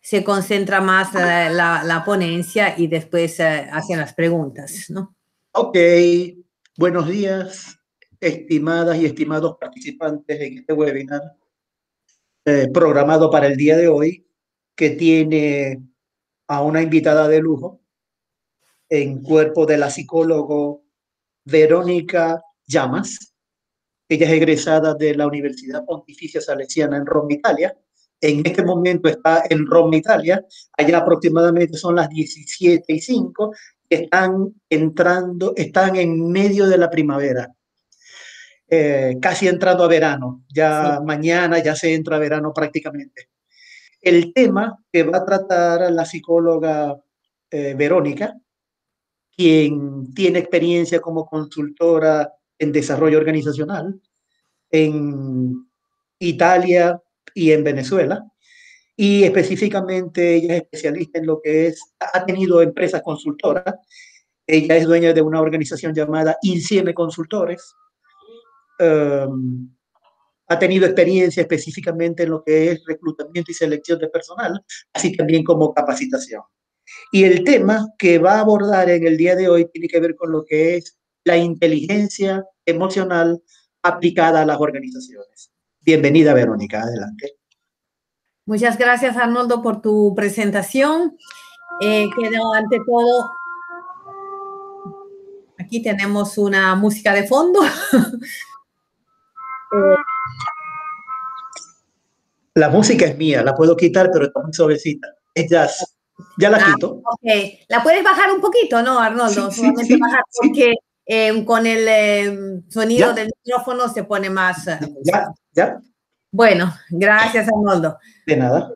se concentra más la ponencia y después hacen las preguntas, ¿no? Ok, buenos días, estimadas y estimados participantes en este webinar programado para el día de hoy, que tiene a una invitada de lujo en cuerpo de la psicóloga Verónica Llamas. Ella es egresada de la Universidad Pontificia Salesiana en Roma, Italia. En este momento está en Roma, Italia. Allá aproximadamente son las 17:05. Están en medio de la primavera. Casi entrando a verano. Ya sí. Mañana ya se entra a verano prácticamente. El tema que va a tratar la psicóloga Verónica, quien tiene experiencia como consultora en desarrollo organizacional en Italia y en Venezuela, y específicamente ella es especialista en lo que ha tenido empresas consultoras. Ella es dueña de una organización llamada Insieme Consultores. Ha tenido experiencia específicamente en lo que es reclutamiento y selección de personal, así también como capacitación. Y el tema que va a abordar en el día de hoy tiene que ver con lo que es la inteligencia emocional aplicada a las organizaciones. Bienvenida, Verónica, adelante. Muchas gracias, Arnoldo, por tu presentación. Ante todo, aquí tenemos una música de fondo. La música es mía, la puedo quitar, pero está muy suavecita. Es jazz. Ya la quito. Ok, la puedes bajar un poquito, ¿no, Arnoldo? Sí, solamente sí, bajar porque con el sonido del micrófono se pone más. Ya. Bueno, gracias, Arnoldo. De nada.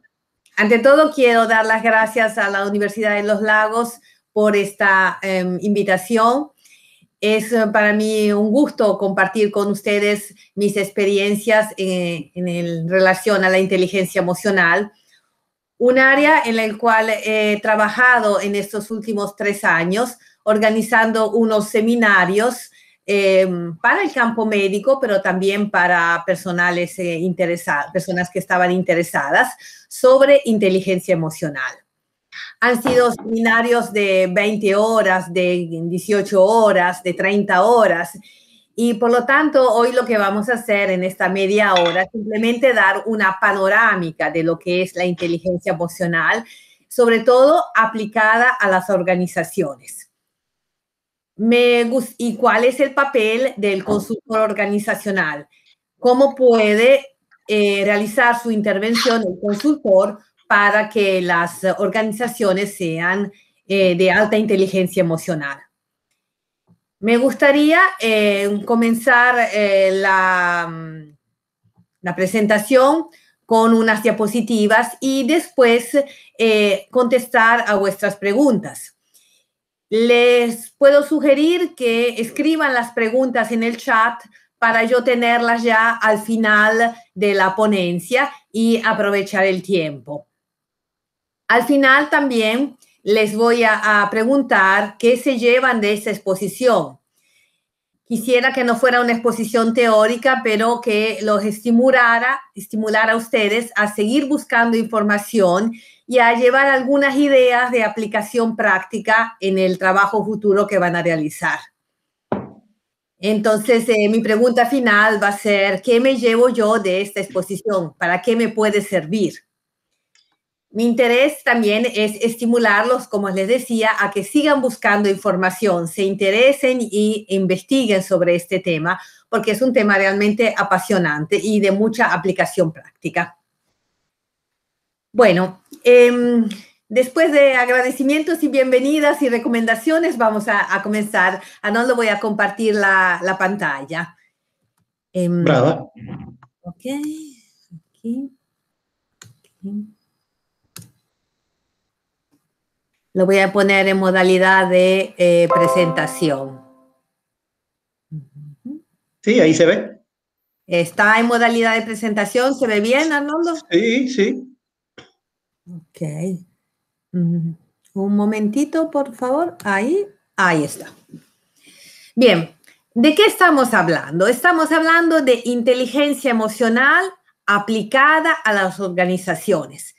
Ante todo, quiero dar las gracias a la Universidad de los Lagos por esta invitación. Es para mí un gusto compartir con ustedes mis experiencias en relación a la inteligencia emocional, un área en la cual he trabajado en estos últimos 3 años, organizando unos seminarios para el campo médico, pero también para personas que estaban interesadas sobre inteligencia emocional. Han sido seminarios de 20 horas, de 18 horas, de 30 horas. Y por lo tanto, hoy lo que vamos a hacer en esta media hora es simplemente dar una panorámica de lo que es la inteligencia emocional, sobre todo aplicada a las organizaciones. ¿Y cuál es el papel del consultor organizacional? ¿Cómo puede realizar su intervención el consultor para que las organizaciones sean de alta inteligencia emocional? Me gustaría comenzar la presentación con unas diapositivas y después contestar a vuestras preguntas. Les puedo sugerir que escriban las preguntas en el chat para yo tenerlas ya al final de la ponencia y aprovechar el tiempo. Al final también les voy a preguntar qué se llevan de esta exposición. Quisiera que no fuera una exposición teórica, pero que los estimulara a ustedes a seguir buscando información y a llevar algunas ideas de aplicación práctica en el trabajo futuro que van a realizar. Entonces, mi pregunta final va a ser, ¿qué me llevo yo de esta exposición? ¿Para qué me puede servir? Mi interés también es estimularlos, como les decía, a que sigan buscando información, se interesen y investiguen sobre este tema, porque es un tema realmente apasionante y de mucha aplicación práctica. Bueno, después de agradecimientos y bienvenidas y recomendaciones, vamos a comenzar. Arnoldo, voy a compartir la pantalla. Brava. Ok, aquí. Lo voy a poner en modalidad de presentación. Sí, ahí se ve. ¿Está en modalidad de presentación? ¿Se ve bien, Arnoldo? Sí, sí. Ok. Un momentito, por favor. Ahí está. Bien, ¿de qué estamos hablando? Estamos hablando de inteligencia emocional aplicada a las organizaciones.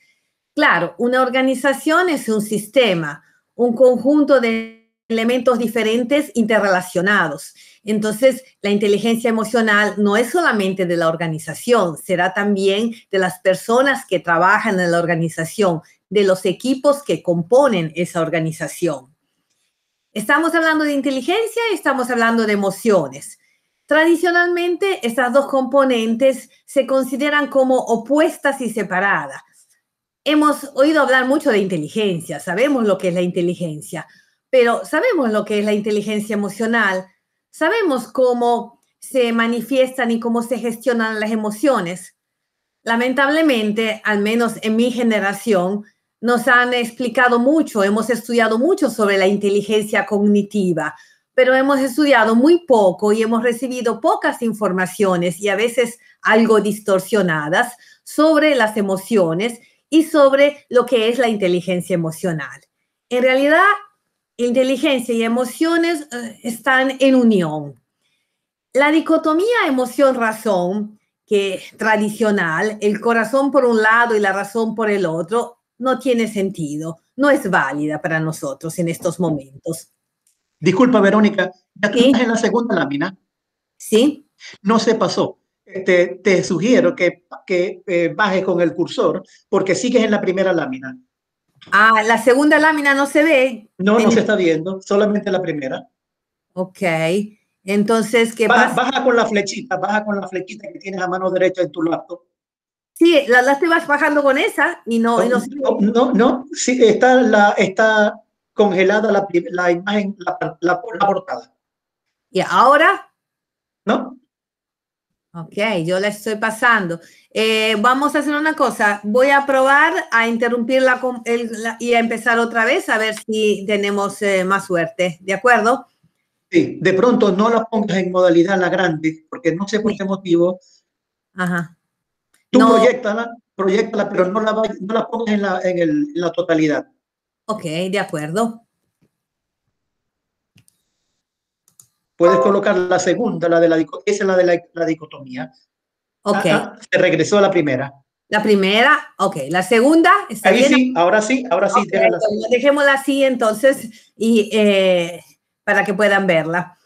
Claro, una organización es un sistema, un conjunto de elementos diferentes interrelacionados. Entonces, la inteligencia emocional no es solamente de la organización, será también de las personas que trabajan en la organización, de los equipos que componen esa organización. Estamos hablando de inteligencia y estamos hablando de emociones. Tradicionalmente, estas dos componentes se consideran como opuestas y separadas. Hemos oído hablar mucho de inteligencia, sabemos lo que es la inteligencia, pero sabemos lo que es la inteligencia emocional, sabemos cómo se manifiestan y cómo se gestionan las emociones. Lamentablemente, al menos en mi generación, nos han explicado mucho, hemos estudiado mucho sobre la inteligencia cognitiva, pero hemos estudiado muy poco y hemos recibido pocas informaciones y a veces algo distorsionadas sobre las emociones y sobre lo que es la inteligencia emocional. En realidad, inteligencia y emociones están en unión. La dicotomía emoción-razón, que tradicional, el corazón por un lado y la razón por el otro, no tiene sentido, no es válida para nosotros en estos momentos. Disculpa, Verónica, ya tú ¿Sí? estás en la segunda lámina. ¿Sí? No se pasó. Te sugiero que bajes con el cursor porque sigues en la primera lámina. Ah, la segunda lámina no se ve. No, no se está viendo, solamente la primera. Ok. Entonces, ¿qué Baja, pasa? baja con la flechita que tienes a mano derecha en tu laptop. Sí, la estoy bajando con esa y no se ve. No, sí, está congelada la imagen, la portada. Y ahora, ¿No? ok, yo la estoy pasando. Vamos a hacer una cosa. Voy a probar a interrumpirla y a empezar otra vez a ver si tenemos más suerte. ¿De acuerdo? Sí, de pronto no la pongas en modalidad la grande, porque no sé por Sí. qué motivo. Ajá. Tú No, proyectala, pero no la pongas en la totalidad. ok, de acuerdo. Puedes colocar la segunda, esa es la de la dicotomía. Ok. Se regresó a la primera. La primera, ok. La segunda, ¿está Ahí bien? sí, ahora sí, Ok, déjala así. bueno, dejémosla así entonces y para que puedan verla.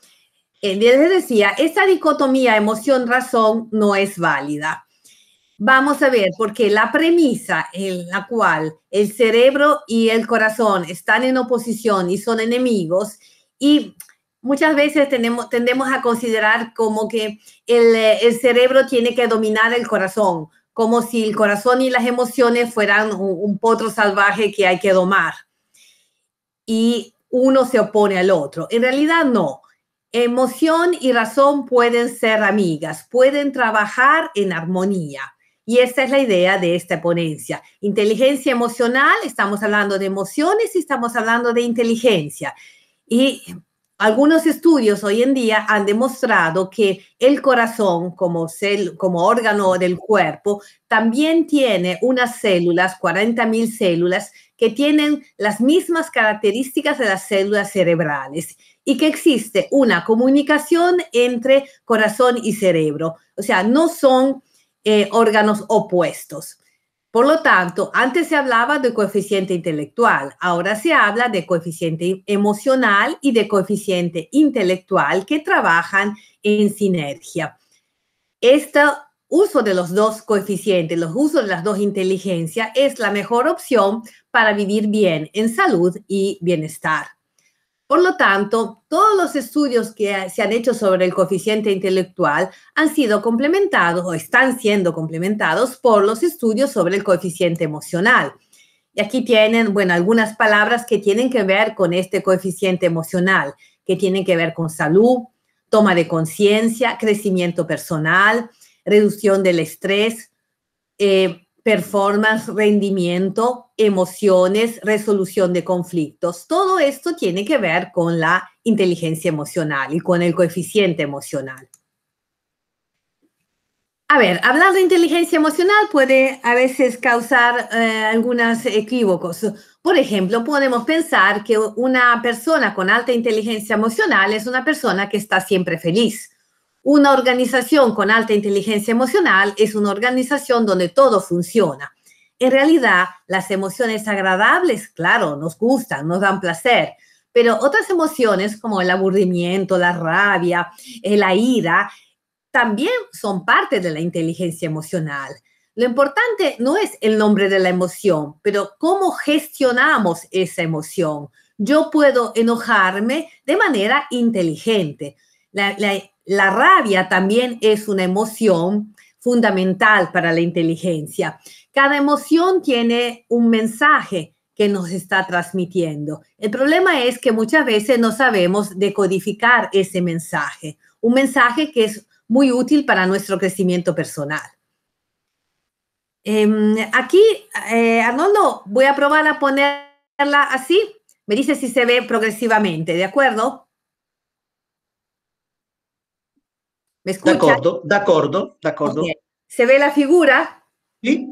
Les decía, esta dicotomía emoción-razón no es válida. Vamos a ver, porque la premisa en la cual el cerebro y el corazón están en oposición y son enemigos, y muchas veces tendemos a considerar como que el cerebro tiene que dominar el corazón, como si el corazón y las emociones fueran un potro salvaje que hay que domar. Y uno se opone al otro. En realidad no. Emoción y razón pueden ser amigas, pueden trabajar en armonía. Y esta es la idea de esta ponencia. Inteligencia emocional, estamos hablando de emociones y estamos hablando de inteligencia. Y algunos estudios hoy en día han demostrado que el corazón, como órgano del cuerpo, también tiene unas células, 40.000 células, que tienen las mismas características de las células cerebrales y que existe una comunicación entre corazón y cerebro. O sea, no son órganos opuestos. Por lo tanto, antes se hablaba de coeficiente intelectual, ahora se habla de coeficiente emocional y de coeficiente intelectual que trabajan en sinergia. Este uso de los dos coeficientes, los usos de las dos inteligencias es la mejor opción para vivir bien en salud y bienestar. Por lo tanto, todos los estudios que se han hecho sobre el coeficiente intelectual han sido complementados o están siendo complementados por los estudios sobre el coeficiente emocional. Y aquí tienen, bueno, algunas palabras que tienen que ver con este coeficiente emocional, que tienen que ver con salud, toma de conciencia, crecimiento personal, reducción del estrés, performance, rendimiento, emociones, resolución de conflictos. Todo esto tiene que ver con la inteligencia emocional y con el coeficiente emocional. A ver, hablar de inteligencia emocional puede a veces causar algunos equívocos. Por ejemplo, podemos pensar que una persona con alta inteligencia emocional es una persona que está siempre feliz. Una organización con alta inteligencia emocional es una organización donde todo funciona. En realidad, las emociones agradables, claro, nos gustan, nos dan placer, pero otras emociones como el aburrimiento, la rabia, la ira, también son parte de la inteligencia emocional. Lo importante no es el nombre de la emoción, pero cómo gestionamos esa emoción. Yo puedo enojarme de manera inteligente. La rabia también es una emoción fundamental para la inteligencia. Cada emoción tiene un mensaje que nos está transmitiendo. El problema es que muchas veces no sabemos decodificar ese mensaje, un mensaje que es muy útil para nuestro crecimiento personal. Aquí, Arnoldo, voy a probar a ponerla así. Me dice si se ve progresivamente, ¿de acuerdo? ¿Me escucha? De acuerdo. Okay. ¿Se ve la figura? Sí,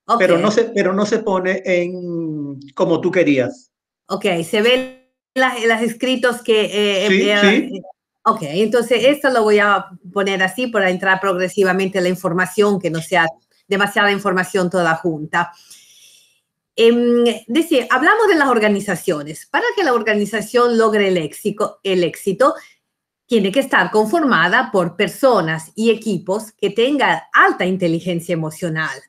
okay. pero no se pone en como tú querías. Ok, se ven los escritos que... Sí. Ok, entonces esto lo voy a poner así para entrar progresivamente la información, que no sea demasiada información toda junta. Hablamos de las organizaciones. Para que la organización logre el éxito, tiene que estar conformada por personas y equipos que tengan alta inteligencia emocional.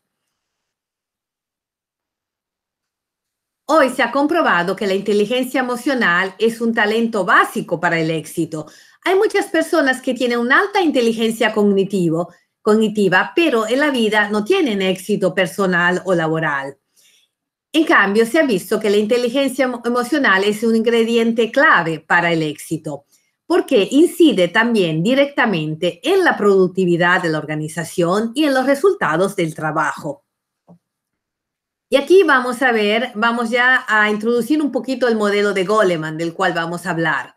Hoy se ha comprobado que la inteligencia emocional es un talento básico para el éxito. Hay muchas personas que tienen una alta inteligencia cognitiva, pero en la vida no tienen éxito personal o laboral. En cambio, se ha visto que la inteligencia emocional es un ingrediente clave para el éxito, porque incide también directamente en la productividad de la organización y en los resultados del trabajo. Y aquí vamos ya a introducir un poquito el modelo de Goleman, del cual vamos a hablar.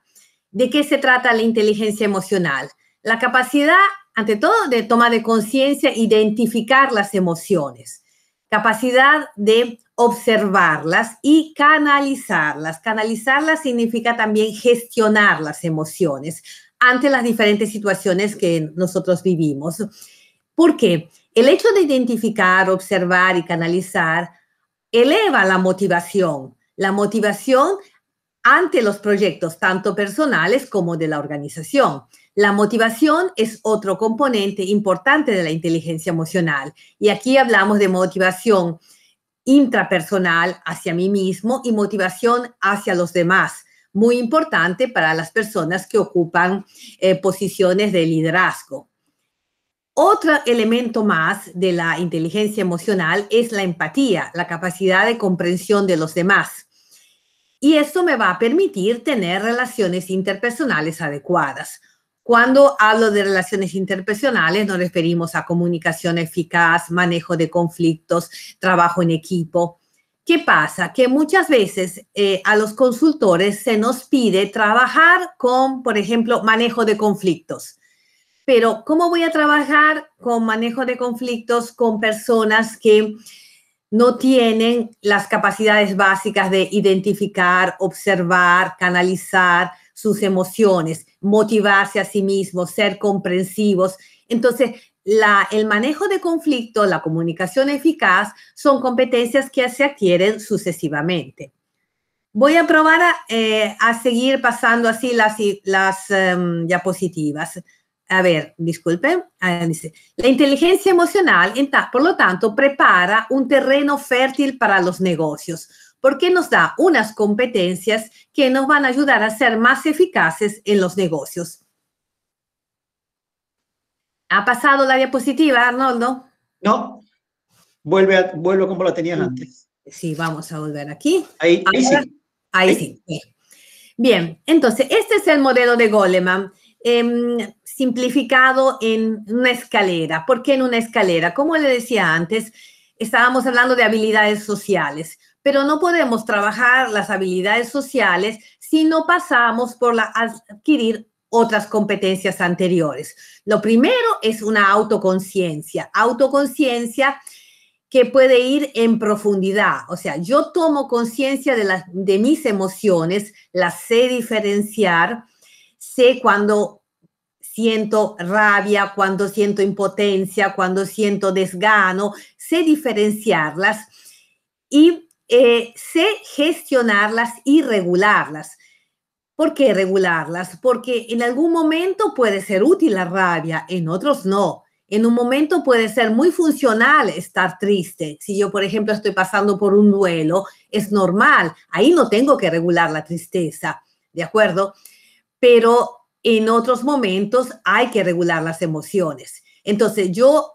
¿De qué se trata la inteligencia emocional? La capacidad, ante todo, de toma de conciencia, identificar las emociones, capacidad de observarlas y canalizarlas. Canalizarlas significa también gestionar las emociones ante las diferentes situaciones que nosotros vivimos. ¿Por qué? El hecho de identificar, observar y canalizar eleva la motivación ante los proyectos, tanto personales como de la organización. La motivación es otro componente importante de la inteligencia emocional. Y aquí hablamos de motivación intrapersonal hacia mí mismo y motivación hacia los demás. Muy importante para las personas que ocupan posiciones de liderazgo. Otro elemento más de la inteligencia emocional es la empatía, la capacidad de comprensión de los demás. Y esto me va a permitir tener relaciones interpersonales adecuadas. Cuando hablo de relaciones interpersonales, nos referimos a comunicación eficaz, manejo de conflictos, trabajo en equipo. ¿Qué pasa? Que muchas veces a los consultores se nos pide trabajar con, por ejemplo, manejo de conflictos. Pero, ¿cómo voy a trabajar con manejo de conflictos con personas que no tienen las capacidades básicas de identificar, observar, canalizar sus emociones, motivarse a sí mismos, ser comprensivos? Entonces, el manejo de conflicto, la comunicación eficaz, son competencias que se adquieren sucesivamente. Voy a probar a seguir pasando así las diapositivas. A ver, disculpen. Dice, la inteligencia emocional, por lo tanto, prepara un terreno fértil para los negocios, porque nos da unas competencias que nos van a ayudar a ser más eficaces en los negocios. ¿Ha pasado la diapositiva, Arnoldo? No, vuelve como la tenías antes. Sí, vamos a volver aquí. Ahí sí. Ahí sí. Bien, entonces, este es el modelo de Goleman. Simplificado en una escalera. ¿Por qué en una escalera? Como le decía antes, estábamos hablando de habilidades sociales, pero no podemos trabajar las habilidades sociales si no pasamos por adquirir otras competencias anteriores. Lo primero es una autoconciencia que puede ir en profundidad. O sea, yo tomo conciencia de mis emociones, las sé diferenciar, sé cuando siento rabia, cuando siento impotencia, cuando siento desgano, sé diferenciarlas y sé gestionarlas y regularlas. ¿Por qué regularlas? Porque en algún momento puede ser útil la rabia, en otros no. En un momento puede ser muy funcional estar triste. Si yo, por ejemplo, estoy pasando por un duelo, es normal. Ahí no tengo que regular la tristeza, ¿de acuerdo? Pero en otros momentos hay que regular las emociones. Entonces, yo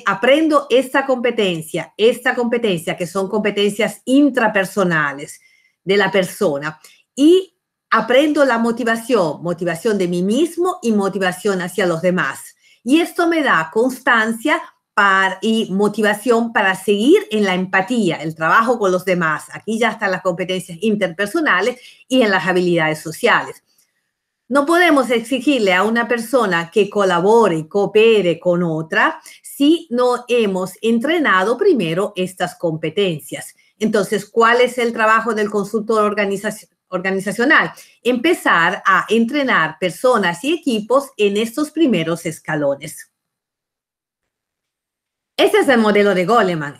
aprendo esta competencia que son competencias intrapersonales de la persona, y aprendo la motivación de mí mismo y motivación hacia los demás. Y esto me da constancia y motivación para seguir en la empatía, el trabajo con los demás. Aquí ya están las competencias interpersonales y en las habilidades sociales. No podemos exigirle a una persona que colabore y coopere con otra si no hemos entrenado primero estas competencias. Entonces, ¿cuál es el trabajo del consultor organizacional? Empezar a entrenar personas y equipos en estos primeros escalones. Este es el modelo de Goleman,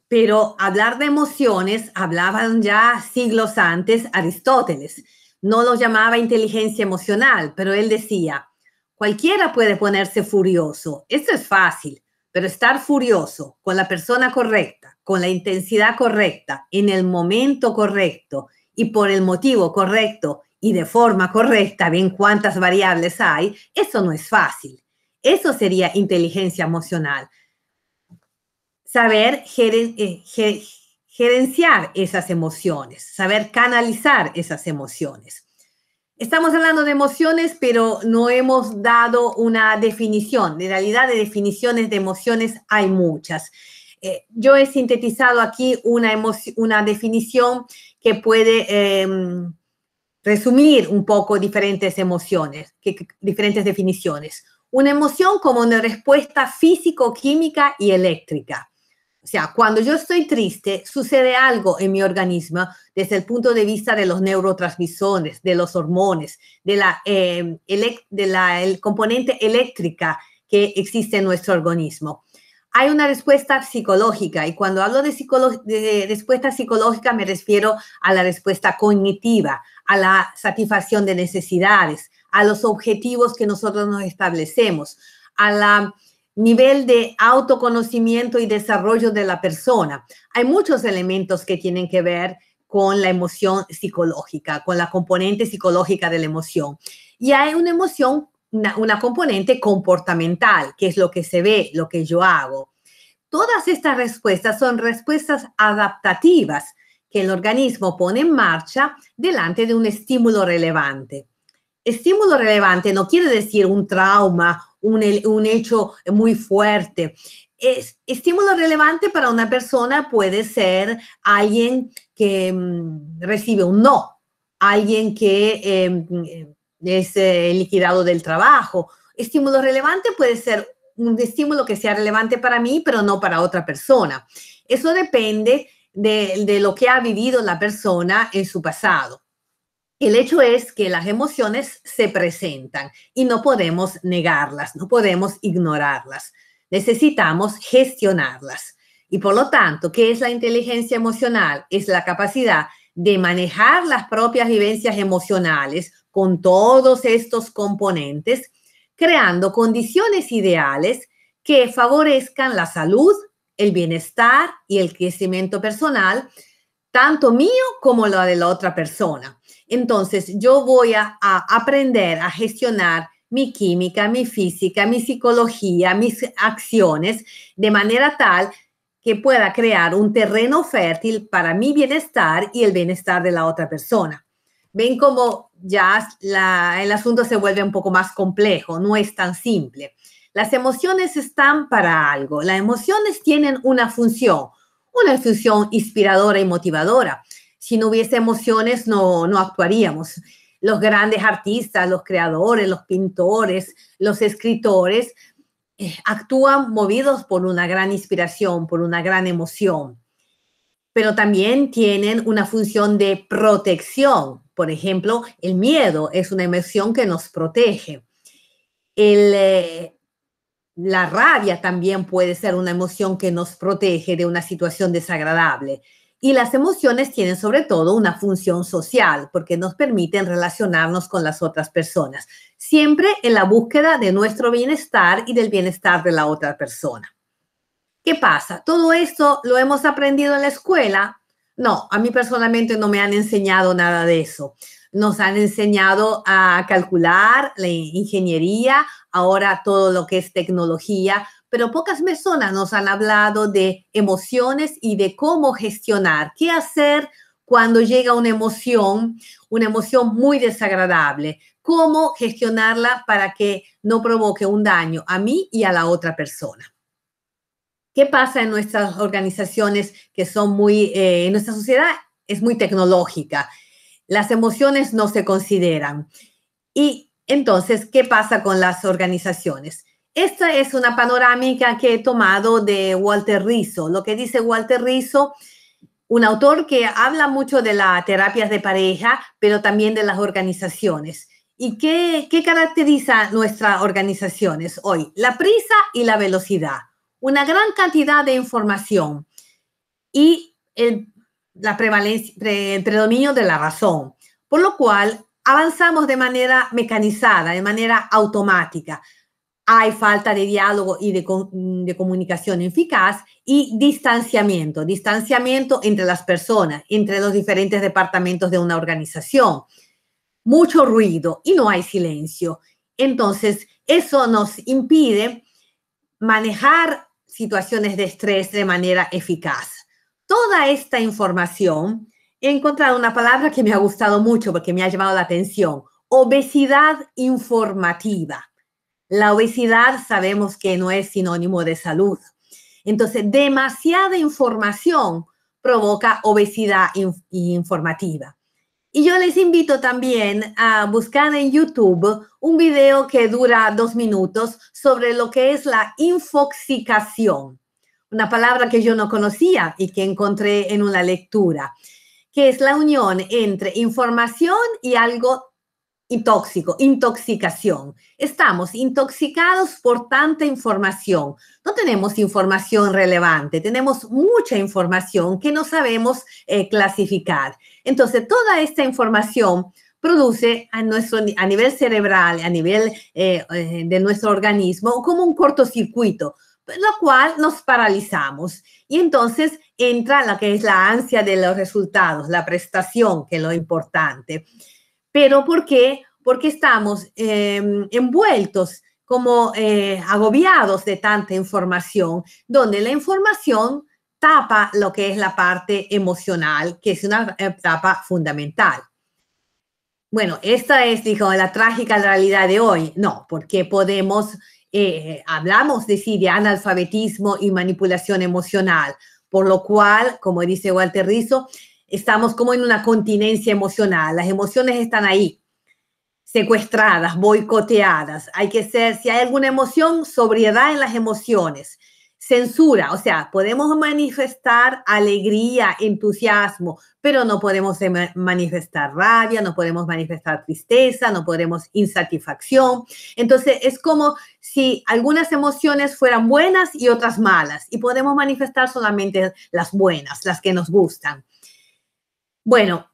pero hablar de emociones hablaban ya siglos antes Aristóteles. No lo llamaba inteligencia emocional, pero él decía, cualquiera puede ponerse furioso. Esto es fácil, pero estar furioso con la persona correcta, con la intensidad correcta, en el momento correcto y por el motivo correcto y de forma correcta, ven cuántas variables hay, eso no es fácil. Eso sería inteligencia emocional. Saber gerenciar esas emociones, saber canalizar esas emociones. Estamos hablando de emociones, pero no hemos dado una definición. En realidad, de definiciones de emociones hay muchas. Yo he sintetizado aquí una definición que puede resumir un poco diferentes emociones, diferentes definiciones. Una emoción como una respuesta físico, química y eléctrica. O sea, cuando yo estoy triste, sucede algo en mi organismo desde el punto de vista de los neurotransmisores, de los hormonas, el componente eléctrica que existe en nuestro organismo. Hay una respuesta psicológica, y cuando hablo de respuesta psicológica me refiero a la respuesta cognitiva, a la satisfacción de necesidades, a los objetivos que nosotros nos establecemos, a la nivel de autoconocimiento y desarrollo de la persona. Hay muchos elementos que tienen que ver con la emoción psicológica, con la componente psicológica de la emoción. Y hay una emoción, una componente comportamental, que es lo que se ve, lo que yo hago. Todas estas respuestas son respuestas adaptativas que el organismo pone en marcha delante de un estímulo relevante. Estímulo relevante no quiere decir un trauma, un hecho muy fuerte. Estímulo relevante para una persona puede ser alguien que recibe un no, alguien que es liquidado del trabajo. Estímulo relevante puede ser un estímulo que sea relevante para mí, pero no para otra persona. Eso depende de lo que ha vivido la persona en su pasado. El hecho es que las emociones se presentan y no podemos negarlas, no podemos ignorarlas. Necesitamos gestionarlas. Y por lo tanto, ¿qué es la inteligencia emocional? Es la capacidad de manejar las propias vivencias emocionales con todos estos componentes, creando condiciones ideales que favorezcan la salud, el bienestar y el crecimiento personal, tanto mío como la de la otra persona. Entonces, yo voy a aprender a gestionar mi química, mi física, mi psicología, mis acciones, de manera tal que pueda crear un terreno fértil para mi bienestar y el bienestar de la otra persona. Ven cómo ya el asunto se vuelve un poco más complejo, no es tan simple. Las emociones están para algo. Las emociones tienen una función inspiradora y motivadora. Si no hubiese emociones, no actuaríamos. Los grandes artistas, los creadores, los pintores, los escritores actúan movidos por una gran inspiración, por una gran emoción. Pero también tienen una función de protección. Por ejemplo, el miedo es una emoción que nos protege. La rabia también puede ser una emoción que nos protege de una situación desagradable. Y las emociones tienen sobre todo una función social porque nos permiten relacionarnos con las otras personas, siempre en la búsqueda de nuestro bienestar y del bienestar de la otra persona. ¿Qué pasa? ¿Todo esto lo hemos aprendido en la escuela? No, a mí personalmente no me han enseñado nada de eso. Nos han enseñado a calcular, la ingeniería, ahora todo lo que es tecnología, pero pocas personas nos han hablado de emociones y de cómo gestionar, qué hacer cuando llega una emoción muy desagradable, cómo gestionarla para que no provoque un daño a mí y a la otra persona. ¿Qué pasa en nuestras organizaciones que son en nuestra sociedad es muy tecnológica? Las emociones no se consideran. Y entonces, ¿qué pasa con las organizaciones? Esta es una panorámica que he tomado de Walter Rizzo. Lo que dice Walter Rizzo, un autor que habla mucho de las terapias de pareja, pero también de las organizaciones. ¿Y qué caracteriza nuestras organizaciones hoy? La prisa y la velocidad. Una gran cantidad de información y el predominio de la razón, por lo cual avanzamos de manera mecanizada, de manera automática. Hay falta de diálogo y de comunicación eficaz y distanciamiento entre las personas, entre los diferentes departamentos de una organización. Mucho ruido y no hay silencio. Entonces, eso nos impide manejar situaciones de estrés de manera eficaz. Toda esta información, he encontrado una palabra que me ha gustado mucho porque me ha llamado la atención: obesidad informativa. La obesidad sabemos que no es sinónimo de salud. Entonces, demasiada información provoca obesidad informativa. Y yo les invito también a buscar en YouTube un video que dura 2 minutos sobre lo que es la infoxicación, una palabra que yo no conocía y que encontré en una lectura, que es la unión entre información y algo tóxico, intoxicación. Estamos intoxicados por tanta información. No tenemos información relevante, tenemos mucha información que no sabemos clasificar. Entonces, toda esta información produce a nivel cerebral, a nivel de nuestro organismo, como un cortocircuito, lo cual nos paralizamos. Y entonces entra lo que es la ansia de los resultados, la prestación, que es lo importante. ¿Pero por qué? Porque estamos envueltos, como agobiados de tanta información, donde la información tapa lo que es la parte emocional, que es una etapa fundamental. Bueno, esta es, digo, la trágica realidad de hoy. No, porque hablamos de analfabetismo y manipulación emocional, por lo cual, como dice Walter Rizzo, estamos como en una continencia emocional. Las emociones están ahí, secuestradas, boicoteadas. Si hay alguna emoción, sobriedad en las emociones. Censura, o sea, podemos manifestar alegría, entusiasmo, pero no podemos manifestar rabia, no podemos manifestar tristeza, no podemos insatisfacción. Entonces, es como si algunas emociones fueran buenas y otras malas, y podemos manifestar solamente las buenas, las que nos gustan. Bueno,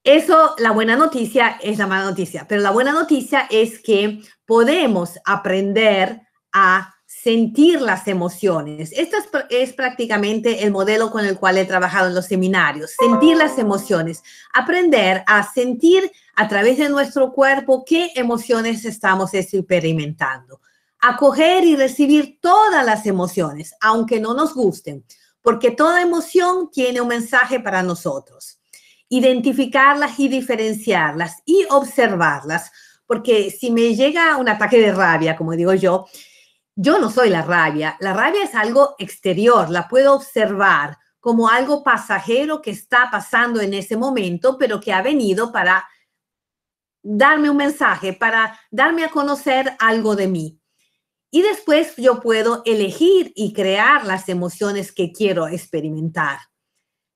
eso, la buena noticia es la mala noticia, pero la buena noticia es que podemos aprender a sentir las emociones. Esto es prácticamente el modelo con el cual he trabajado en los seminarios, sentir las emociones, aprender a sentir a través de nuestro cuerpo qué emociones estamos experimentando, acoger y recibir todas las emociones, aunque no nos gusten, porque toda emoción tiene un mensaje para nosotros. Identificarlas y diferenciarlas y observarlas, porque si me llega un ataque de rabia, como digo yo no soy la rabia es algo exterior, la puedo observar como algo pasajero que está pasando en ese momento, pero que ha venido para darme un mensaje, para darme a conocer algo de mí. Y después yo puedo elegir y crear las emociones que quiero experimentar.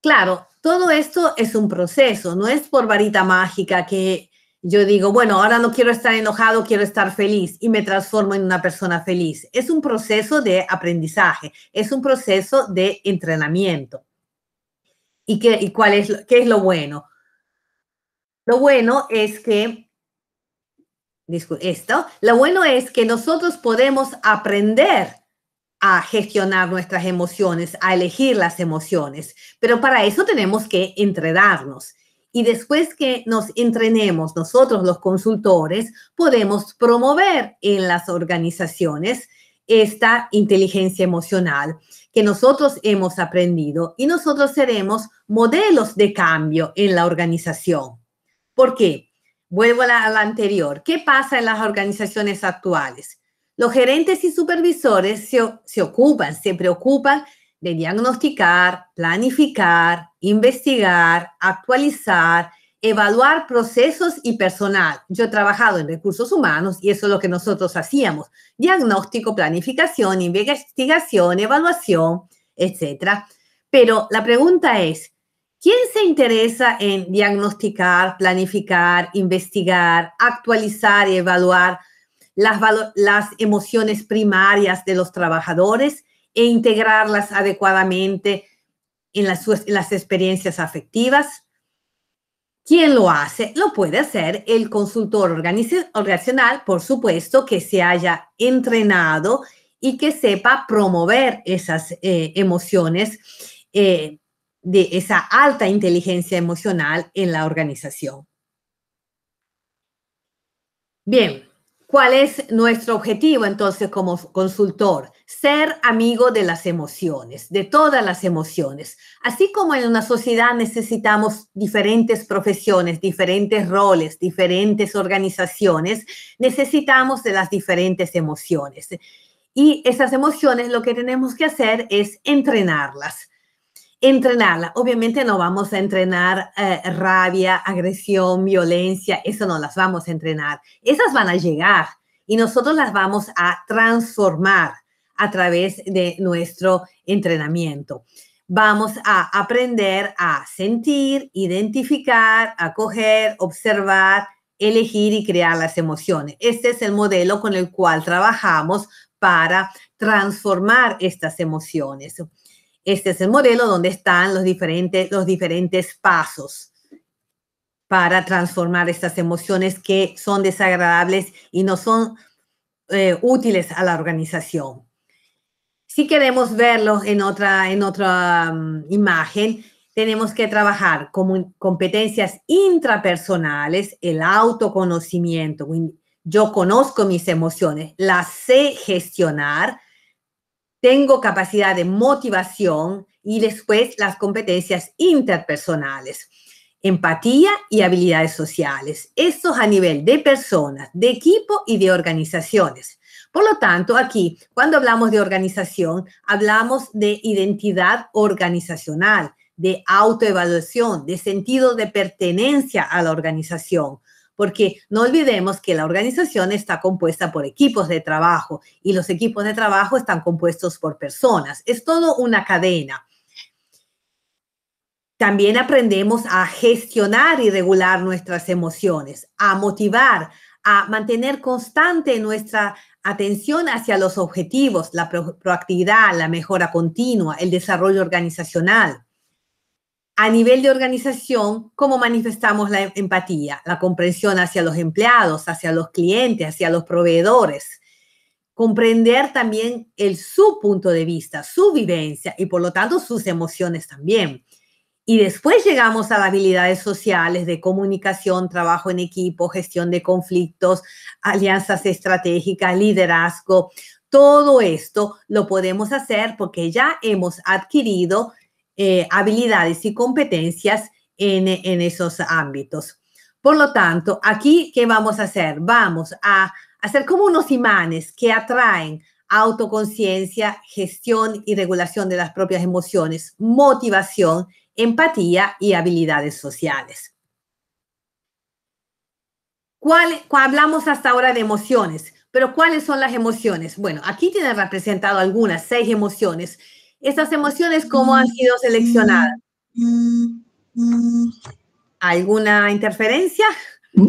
Claro, todo esto es un proceso, no es por varita mágica que yo digo, bueno, ahora no quiero estar enojado, quiero estar feliz y me transformo en una persona feliz. Es un proceso de aprendizaje, es un proceso de entrenamiento. ¿Y qué es lo bueno? Lo bueno es que, lo bueno es que nosotros podemos aprender a gestionar nuestras emociones, a elegir las emociones, pero para eso tenemos que entrenarnos. Y después que nos entrenemos nosotros los consultores, podemos promover en las organizaciones esta inteligencia emocional que nosotros hemos aprendido y nosotros seremos modelos de cambio en la organización. ¿Por qué? Vuelvo a la anterior. ¿Qué pasa en las organizaciones actuales? Los gerentes y supervisores se preocupan de diagnosticar, planificar, investigar, actualizar, evaluar procesos y personal. Yo he trabajado en recursos humanos y eso es lo que nosotros hacíamos. Diagnóstico, planificación, investigación, evaluación, etcétera. Pero la pregunta es, ¿quién se interesa en diagnosticar, planificar, investigar, actualizar y evaluar las emociones primarias de los trabajadores e integrarlas adecuadamente en las experiencias afectivas? ¿Quién lo hace? Lo puede hacer el consultor organizacional, por supuesto, que se haya entrenado y que sepa promover esas emociones de esa alta inteligencia emocional en la organización. Bien, ¿cuál es nuestro objetivo entonces como consultor? Ser amigo de las emociones, de todas las emociones. Así como en una sociedad necesitamos diferentes profesiones, diferentes roles, diferentes organizaciones, necesitamos de las diferentes emociones. Y esas emociones lo que tenemos que hacer es entrenarlas. Obviamente no vamos a entrenar rabia, agresión, violencia, eso no las vamos a entrenar. Esas van a llegar y nosotros las vamos a transformar a través de nuestro entrenamiento. Vamos a aprender a sentir, identificar, acoger, observar, elegir y crear las emociones. Este es el modelo con el cual trabajamos para transformar estas emociones. Este es el modelo donde están los diferentes pasos para transformar estas emociones que son desagradables y no son útiles a la organización. Si queremos verlo en otra imagen, tenemos que trabajar con competencias intrapersonales, el autoconocimiento. Yo conozco mis emociones, las sé gestionar, tengo capacidad de motivación y después las competencias interpersonales, empatía y habilidades sociales. Esto a nivel de personas, de equipo y de organizaciones. Por lo tanto, aquí, cuando hablamos de organización, hablamos de identidad organizacional, de autoevaluación, de sentido de pertenencia a la organización. Porque no olvidemos que la organización está compuesta por equipos de trabajo y los equipos de trabajo están compuestos por personas. Es todo una cadena. También aprendemos a gestionar y regular nuestras emociones, a motivar, a mantener constante nuestra atención hacia los objetivos, la proactividad, la mejora continua, el desarrollo organizacional. A nivel de organización, ¿cómo manifestamos la empatía? La comprensión hacia los empleados, hacia los clientes, hacia los proveedores. Comprender también su punto de vista, su vivencia y por lo tanto sus emociones también. Y después llegamos a las habilidades sociales de comunicación, trabajo en equipo, gestión de conflictos, alianzas estratégicas, liderazgo. Todo esto lo podemos hacer porque ya hemos adquirido habilidades y competencias en esos ámbitos. Por lo tanto, aquí, ¿qué vamos a hacer? Vamos a hacer como unos imanes que atraen autoconciencia, gestión y regulación de las propias emociones, motivación, empatía y habilidades sociales. Hablamos hasta ahora de emociones, pero ¿cuáles son las emociones? Bueno, aquí tienen representado algunas, 6 emociones. Estas emociones, ¿cómo han sido seleccionadas? ¿Alguna interferencia?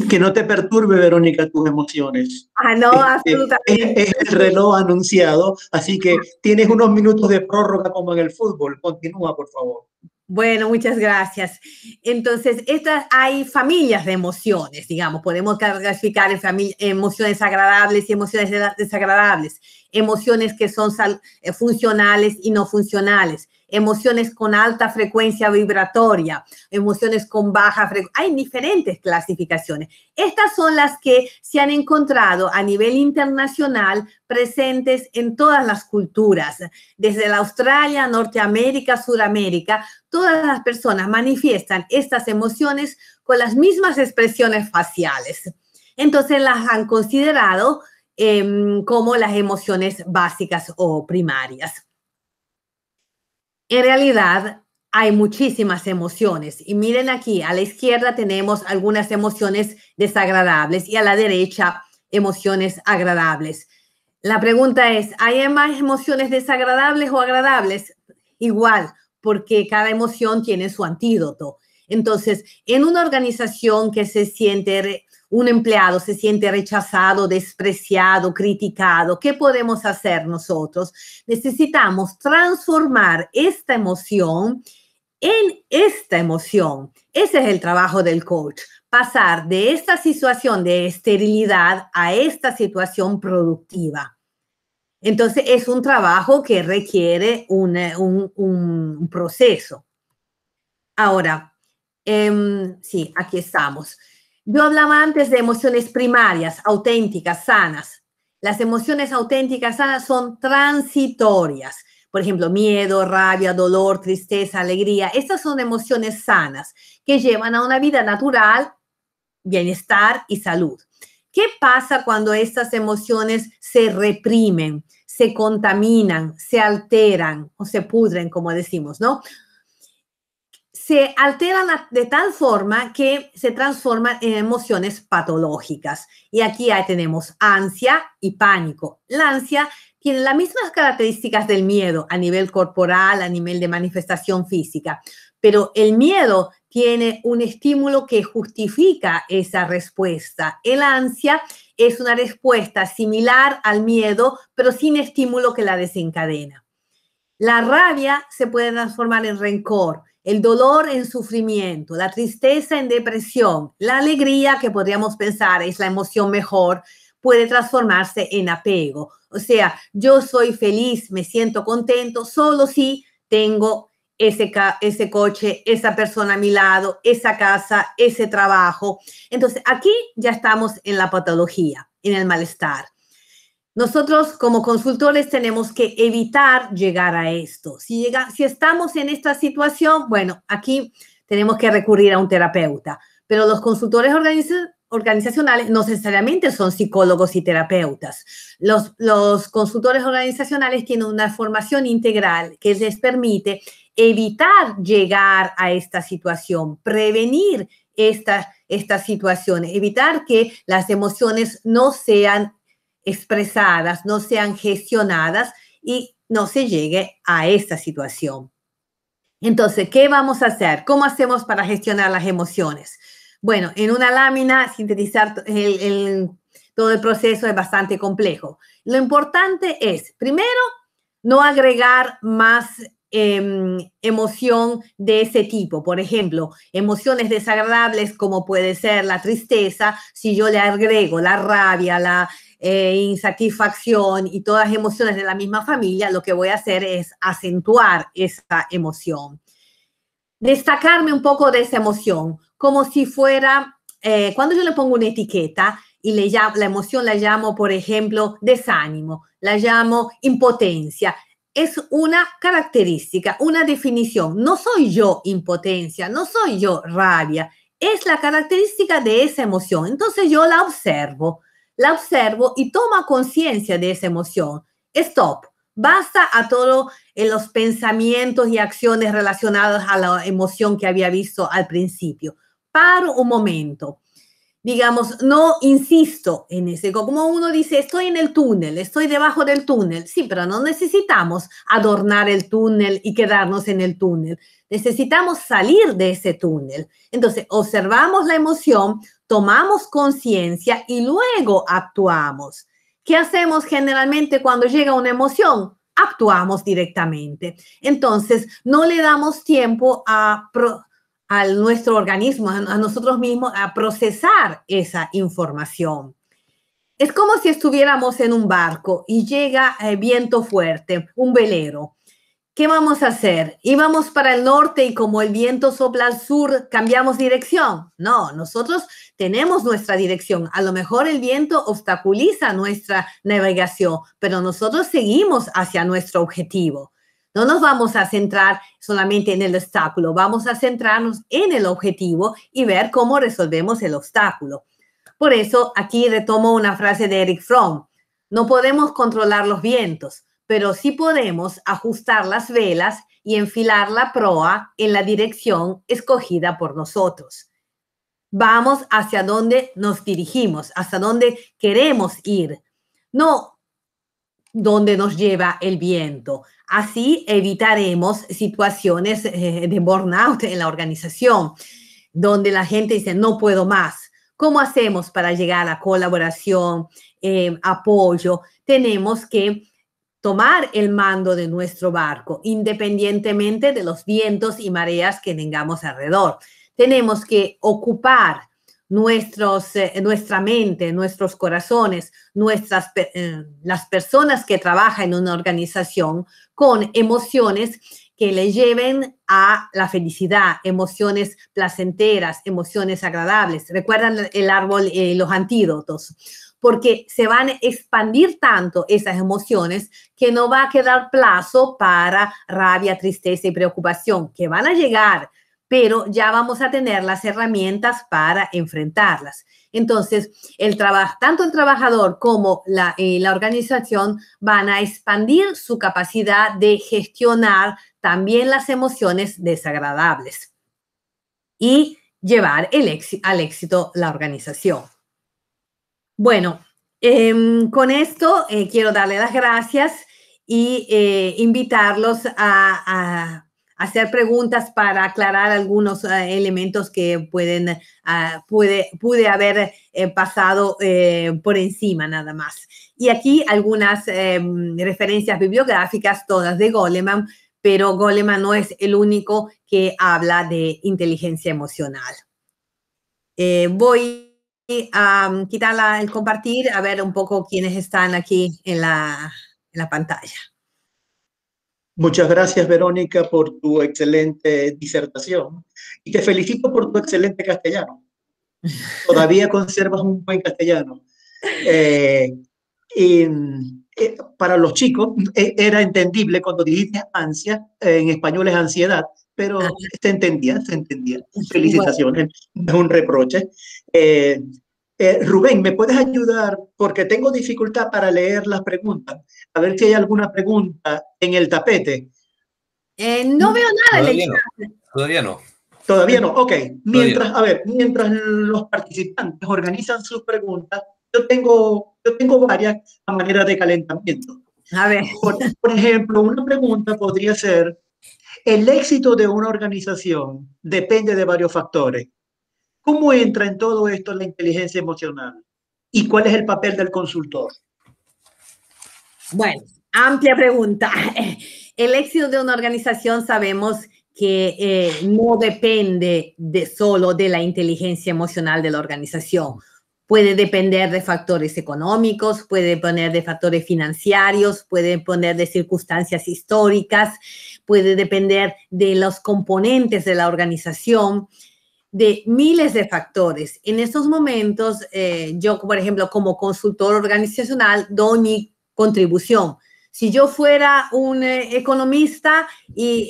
Que no te perturbe, Verónica, tus emociones. No, absolutamente. Es el reloj anunciado, así que tienes unos minutos de prórroga como en el fútbol. Continúa, por favor. Bueno, muchas gracias. Entonces, hay familias de emociones, digamos, podemos clasificar en emociones agradables y emociones desagradables, emociones que son funcionales y no funcionales, emociones con alta frecuencia vibratoria, emociones con baja frecuencia. Hay diferentes clasificaciones. Estas son las que se han encontrado a nivel internacional presentes en todas las culturas, desde la Australia, Norteamérica, Suramérica. Todas las personas manifiestan estas emociones con las mismas expresiones faciales. Entonces las han considerado como las emociones básicas o primarias. En realidad hay muchísimas emociones y miren aquí, a la izquierda tenemos algunas emociones desagradables y a la derecha emociones agradables. La pregunta es, ¿hay más emociones desagradables o agradables? Igual, porque cada emoción tiene su antídoto. Entonces, en una organización que un empleado se siente rechazado, despreciado, criticado, ¿qué podemos hacer nosotros? Necesitamos transformar esta emoción en esta emoción. Ese es el trabajo del coach, pasar de esta situación de esterilidad a esta situación productiva. Entonces, es un trabajo que requiere un proceso. Ahora, sí, aquí estamos. Yo hablaba antes de emociones primarias, auténticas, sanas. Las emociones auténticas, sanas son transitorias. Por ejemplo, miedo, rabia, dolor, tristeza, alegría. Estas son emociones sanas que llevan a una vida natural, bienestar y salud. ¿Qué pasa cuando estas emociones se reprimen, se contaminan, se alteran o se pudren, como decimos, ¿no? Se alteran de tal forma que se transforman en emociones patológicas. Y aquí ya tenemos ansia y pánico. La ansia tiene las mismas características del miedo a nivel corporal, a nivel de manifestación física, pero el miedo tiene un estímulo que justifica esa respuesta. El ansia es una respuesta similar al miedo, pero sin estímulo que la desencadena. La rabia se puede transformar en rencor, el dolor en sufrimiento, la tristeza en depresión, la alegría, que podríamos pensar es la emoción mejor, puede transformarse en apego. O sea, yo soy feliz, me siento contento solo si tengo ese coche, esa persona a mi lado, esa casa, ese trabajo. Entonces, aquí ya estamos en la patología, en el malestar. Nosotros como consultores tenemos que evitar llegar a esto. Si estamos en esta situación, bueno, aquí tenemos que recurrir a un terapeuta, pero los consultores organizacionales no necesariamente son psicólogos y terapeutas. Los consultores organizacionales tienen una formación integral que les permite evitar llegar a esta situación, prevenir esta situación, evitar que las emociones no sean expresadas, no sean gestionadas y no se llegue a esta situación. Entonces, ¿qué vamos a hacer? ¿Cómo hacemos para gestionar las emociones? Bueno, en una lámina, sintetizar todo el proceso es bastante complejo. Lo importante es, primero, no agregar más emoción de ese tipo. Por ejemplo, emociones desagradables como puede ser la tristeza, si yo le agrego la rabia, la insatisfacción y todas las emociones de la misma familia, lo que voy a hacer es acentuar esa emoción. Destacarme un poco de esa emoción, como si fuera, cuando yo le pongo una etiqueta y la emoción la llamo, por ejemplo, desánimo, la llamo impotencia. Es una característica, una definición. No soy yo impotencia, no soy yo rabia, es la característica de esa emoción. Entonces yo la observo y tomo conciencia de esa emoción. Stop. Basta a todos los pensamientos y acciones relacionados a la emoción que había visto al principio. Paro un momento. Digamos, no insisto en ese, como uno dice, estoy en el túnel, estoy debajo del túnel. Sí, pero no necesitamos adornar el túnel y quedarnos en el túnel. Necesitamos salir de ese túnel. Entonces, observamos la emoción, tomamos conciencia y luego actuamos. ¿Qué hacemos generalmente cuando llega una emoción? actuamos directamente. Entonces, no le damos tiempo a nuestro organismo, a nosotros mismos, a procesar esa información. Es como si estuviéramos en un barco y llega viento fuerte, un velero. ¿Qué vamos a hacer? ¿Íbamos para el norte y como el viento sopla al sur, cambiamos dirección? No, nosotros tenemos nuestra dirección. A lo mejor el viento obstaculiza nuestra navegación, pero nosotros seguimos hacia nuestro objetivo. No nos vamos a centrar solamente en el obstáculo, vamos a centrarnos en el objetivo y ver cómo resolvemos el obstáculo. Por eso aquí retomo una frase de Erich Fromm. No podemos controlar los vientos, pero sí podemos ajustar las velas y enfilar la proa en la dirección escogida por nosotros. Vamos hacia donde nos dirigimos, hacia donde queremos ir, no donde nos lleva el viento. Así evitaremos situaciones de burnout en la organización, donde la gente dice, no puedo más. ¿Cómo hacemos para llegar a colaboración, apoyo? Tenemos que tomar el mando de nuestro barco, independientemente de los vientos y mareas que tengamos alrededor. Tenemos que ocupar nuestra mente, nuestros corazones, las personas que trabajan en una organización con emociones que le lleven a la felicidad, emociones placenteras, emociones agradables. Recuerdan el árbol, los antídotos, porque se van a expandir tanto esas emociones que no va a quedar plazo para rabia, tristeza y preocupación, que van a llegar, pero ya vamos a tener las herramientas para enfrentarlas. Entonces, tanto el trabajador como la organización van a expandir su capacidad de gestionar también las emociones desagradables y llevar al éxito la organización. Bueno, con esto quiero darle las gracias y invitarlos a hacer preguntas para aclarar algunos elementos que pude haber pasado por encima nada más. Y aquí algunas referencias bibliográficas, todas de Goleman, pero Goleman no es el único que habla de inteligencia emocional. Voy a quitar el compartir, a ver un poco quiénes están aquí en la pantalla. Muchas gracias, Verónica, por tu excelente disertación y te felicito por tu excelente castellano. Todavía conservas un buen castellano. Para los chicos era entendible cuando dijiste ansia, en español es ansiedad, pero se entendía, se entendía. Felicitaciones, no es un reproche. Rubén, ¿me puedes ayudar? Porque tengo dificultad para leer las preguntas. A ver si hay alguna pregunta en el tapete. No veo nada. Todavía no. Todavía no, ok. Mientras los participantes organizan sus preguntas, yo tengo varias a manera de calentamiento. A ver. Por ejemplo, una pregunta podría ser, el éxito de una organización depende de varios factores. ¿Cómo entra en todo esto la inteligencia emocional? ¿Y cuál es el papel del consultor? Bueno, amplia pregunta. El éxito de una organización sabemos que no depende solo de la inteligencia emocional de la organización. Puede depender de factores económicos, puede depender de factores financieros, puede depender de circunstancias históricas, puede depender de los componentes de la organización, de miles de factores. En estos momentos, yo, por ejemplo, como consultor organizacional, doy mi contribución. Si yo fuera un economista y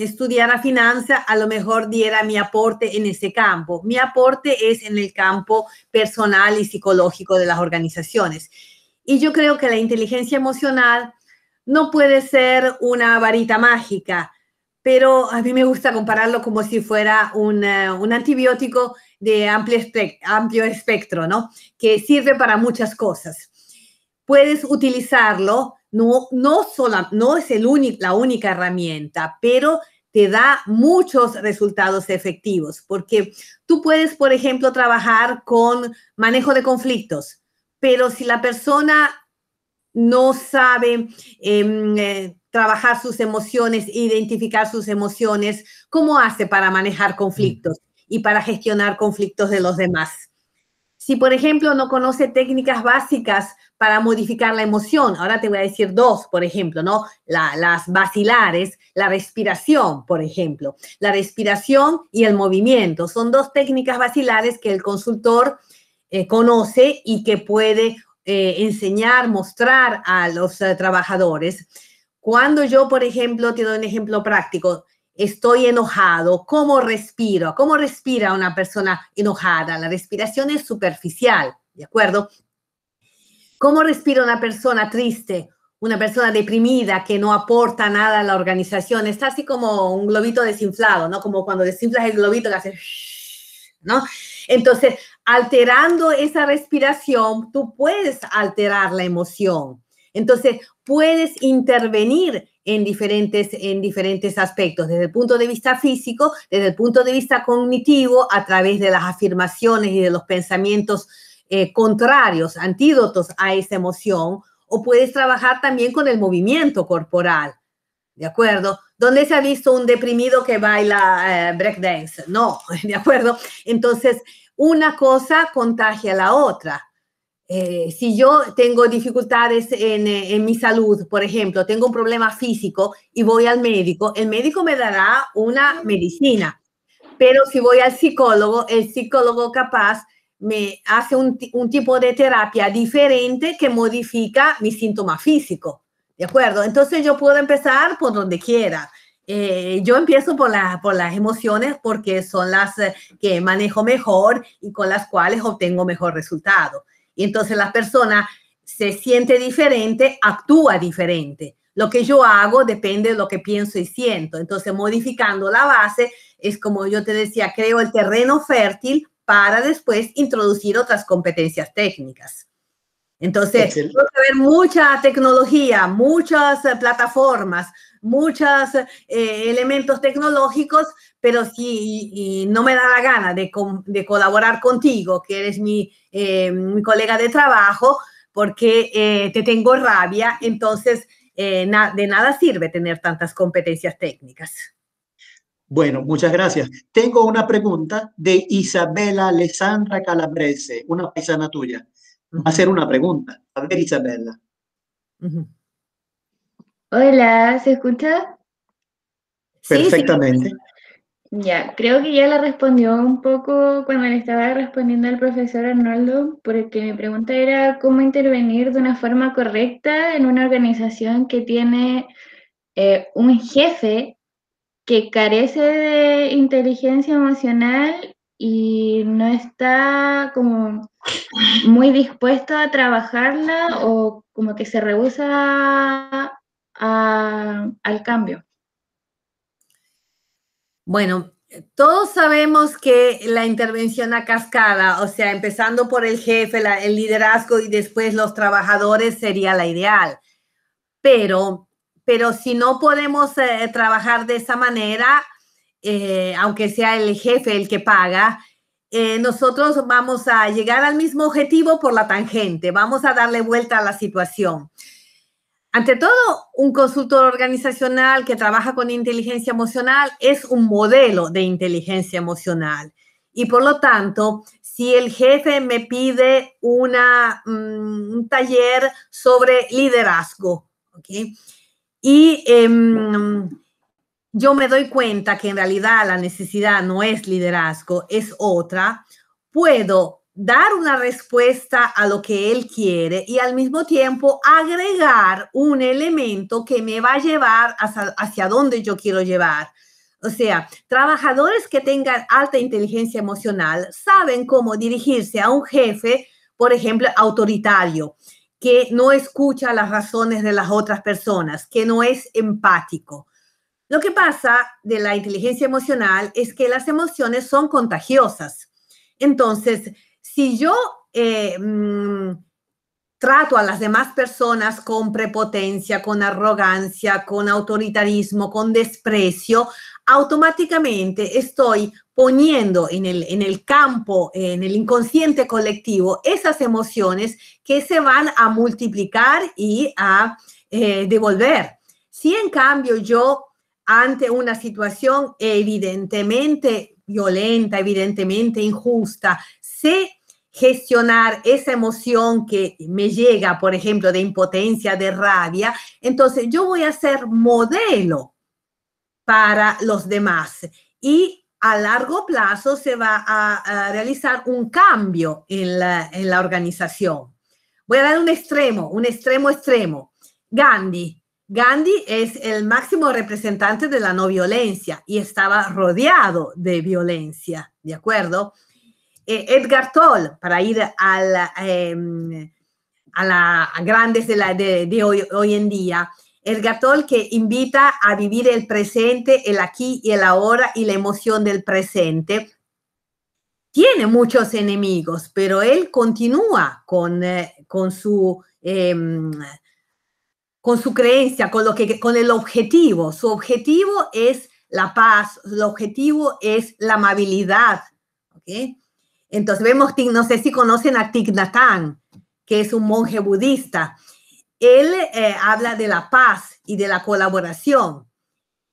estudiara finanzas, a lo mejor diera mi aporte en ese campo. Mi aporte es en el campo personal y psicológico de las organizaciones. Y yo creo que la inteligencia emocional no puede ser una varita mágica, pero a mí me gusta compararlo como si fuera un antibiótico de amplio espectro, ¿no? Que sirve para muchas cosas. Puedes utilizarlo, no es la única herramienta, pero te da muchos resultados efectivos, porque tú puedes, por ejemplo, trabajar con manejo de conflictos, pero si la persona no sabe trabajar sus emociones, identificar sus emociones, ¿cómo hace para manejar conflictos y para gestionar conflictos de los demás? Si, por ejemplo, no conoce técnicas básicas para modificar la emoción, ahora te voy a decir dos, por ejemplo, ¿no? Las basilares, la respiración, por ejemplo. La respiración y el movimiento son dos técnicas basilares que el consultor conoce y que puede enseñar, mostrar a los trabajadores. Cuando yo, por ejemplo, te doy un ejemplo práctico, estoy enojado, ¿cómo respiro? ¿Cómo respira una persona enojada? La respiración es superficial, ¿de acuerdo? ¿Cómo respira una persona triste? Una persona deprimida que no aporta nada a la organización. Está así como un globito desinflado, ¿no? Como cuando desinflas el globito que hace, ¿no? Entonces, alterando esa respiración, tú puedes alterar la emoción. Entonces, puedes intervenir en diferentes aspectos, desde el punto de vista físico, desde el punto de vista cognitivo, a través de las afirmaciones y de los pensamientos contrarios, antídotos a esa emoción, o puedes trabajar también con el movimiento corporal, ¿de acuerdo? ¿Dónde se ha visto un deprimido que baila breakdance? No, ¿de acuerdo? Entonces, una cosa contagia a la otra. Si yo tengo dificultades en mi salud, por ejemplo, tengo un problema físico y voy al médico, el médico me dará una medicina, pero si voy al psicólogo, el psicólogo capaz me hace un tipo de terapia diferente que modifica mi síntoma físico, ¿de acuerdo? Entonces yo puedo empezar por donde quiera. Yo empiezo por las emociones porque son las que manejo mejor y con las cuales obtengo mejor resultado. Y entonces la persona se siente diferente, actúa diferente. Lo que yo hago depende de lo que pienso y siento. Entonces, modificando la base, es como yo te decía, creo el terreno fértil para después introducir otras competencias técnicas. Entonces, puede haber mucha tecnología, muchas plataformas, muchos elementos tecnológicos, pero si no me da la gana de colaborar contigo, que eres mi colega de trabajo, porque te tengo rabia, entonces de nada sirve tener tantas competencias técnicas. Bueno, muchas gracias. Tengo una pregunta de Isabela Alessandra Calabrese, una paisana tuya. Va a hacer una pregunta. A ver, Isabela. Hola, ¿se escucha? Perfectamente. Sí. Ya, creo que ya la respondió un poco cuando le estaba respondiendo al profesor Arnoldo, porque mi pregunta era cómo intervenir de una forma correcta en una organización que tiene un jefe que carece de inteligencia emocional y no está como muy dispuesto a trabajarla o como que se rehúsa al cambio. Bueno, todos sabemos que la intervención a cascada, o sea, empezando por el jefe, el liderazgo y después los trabajadores sería la ideal. Pero si no podemos trabajar de esa manera, aunque sea el jefe el que paga, nosotros vamos a llegar al mismo objetivo por la tangente, vamos a darle vuelta a la situación. Ante todo, un consultor organizacional que trabaja con inteligencia emocional es un modelo de inteligencia emocional. Y por lo tanto, si el jefe me pide un taller sobre liderazgo, ¿okay? Y yo me doy cuenta que en realidad la necesidad no es liderazgo, es otra, puedo dar una respuesta a lo que él quiere y al mismo tiempo agregar un elemento que me va a llevar hacia donde yo quiero llevar. O sea, trabajadores que tengan alta inteligencia emocional saben cómo dirigirse a un jefe, por ejemplo, autoritario, que no escucha las razones de las otras personas, que no es empático. Lo que pasa de la inteligencia emocional es que las emociones son contagiosas. Entonces, si yo trato a las demás personas con prepotencia, con arrogancia, con autoritarismo, con desprecio, automáticamente estoy poniendo en el campo, en el inconsciente colectivo, esas emociones que se van a multiplicar y a devolver. Si en cambio yo, ante una situación evidentemente violenta, evidentemente injusta, sé gestionar esa emoción que me llega, por ejemplo, de impotencia, de rabia, entonces yo voy a ser modelo para los demás y a largo plazo se va a realizar un cambio en la organización. Voy a dar un extremo. Gandhi es el máximo representante de la no violencia y estaba rodeado de violencia, ¿de acuerdo? Edgar Toll, para ir a grandes de hoy en día, Edgar Toll, que invita a vivir el presente, el aquí y el ahora y la emoción del presente. Tiene muchos enemigos, pero él continúa con su creencia, con el objetivo. Su objetivo es la paz, su objetivo es la amabilidad, ¿ok? Entonces vemos, no sé si conocen a Thich Nhat Hanh, que es un monje budista. Él habla de la paz y de la colaboración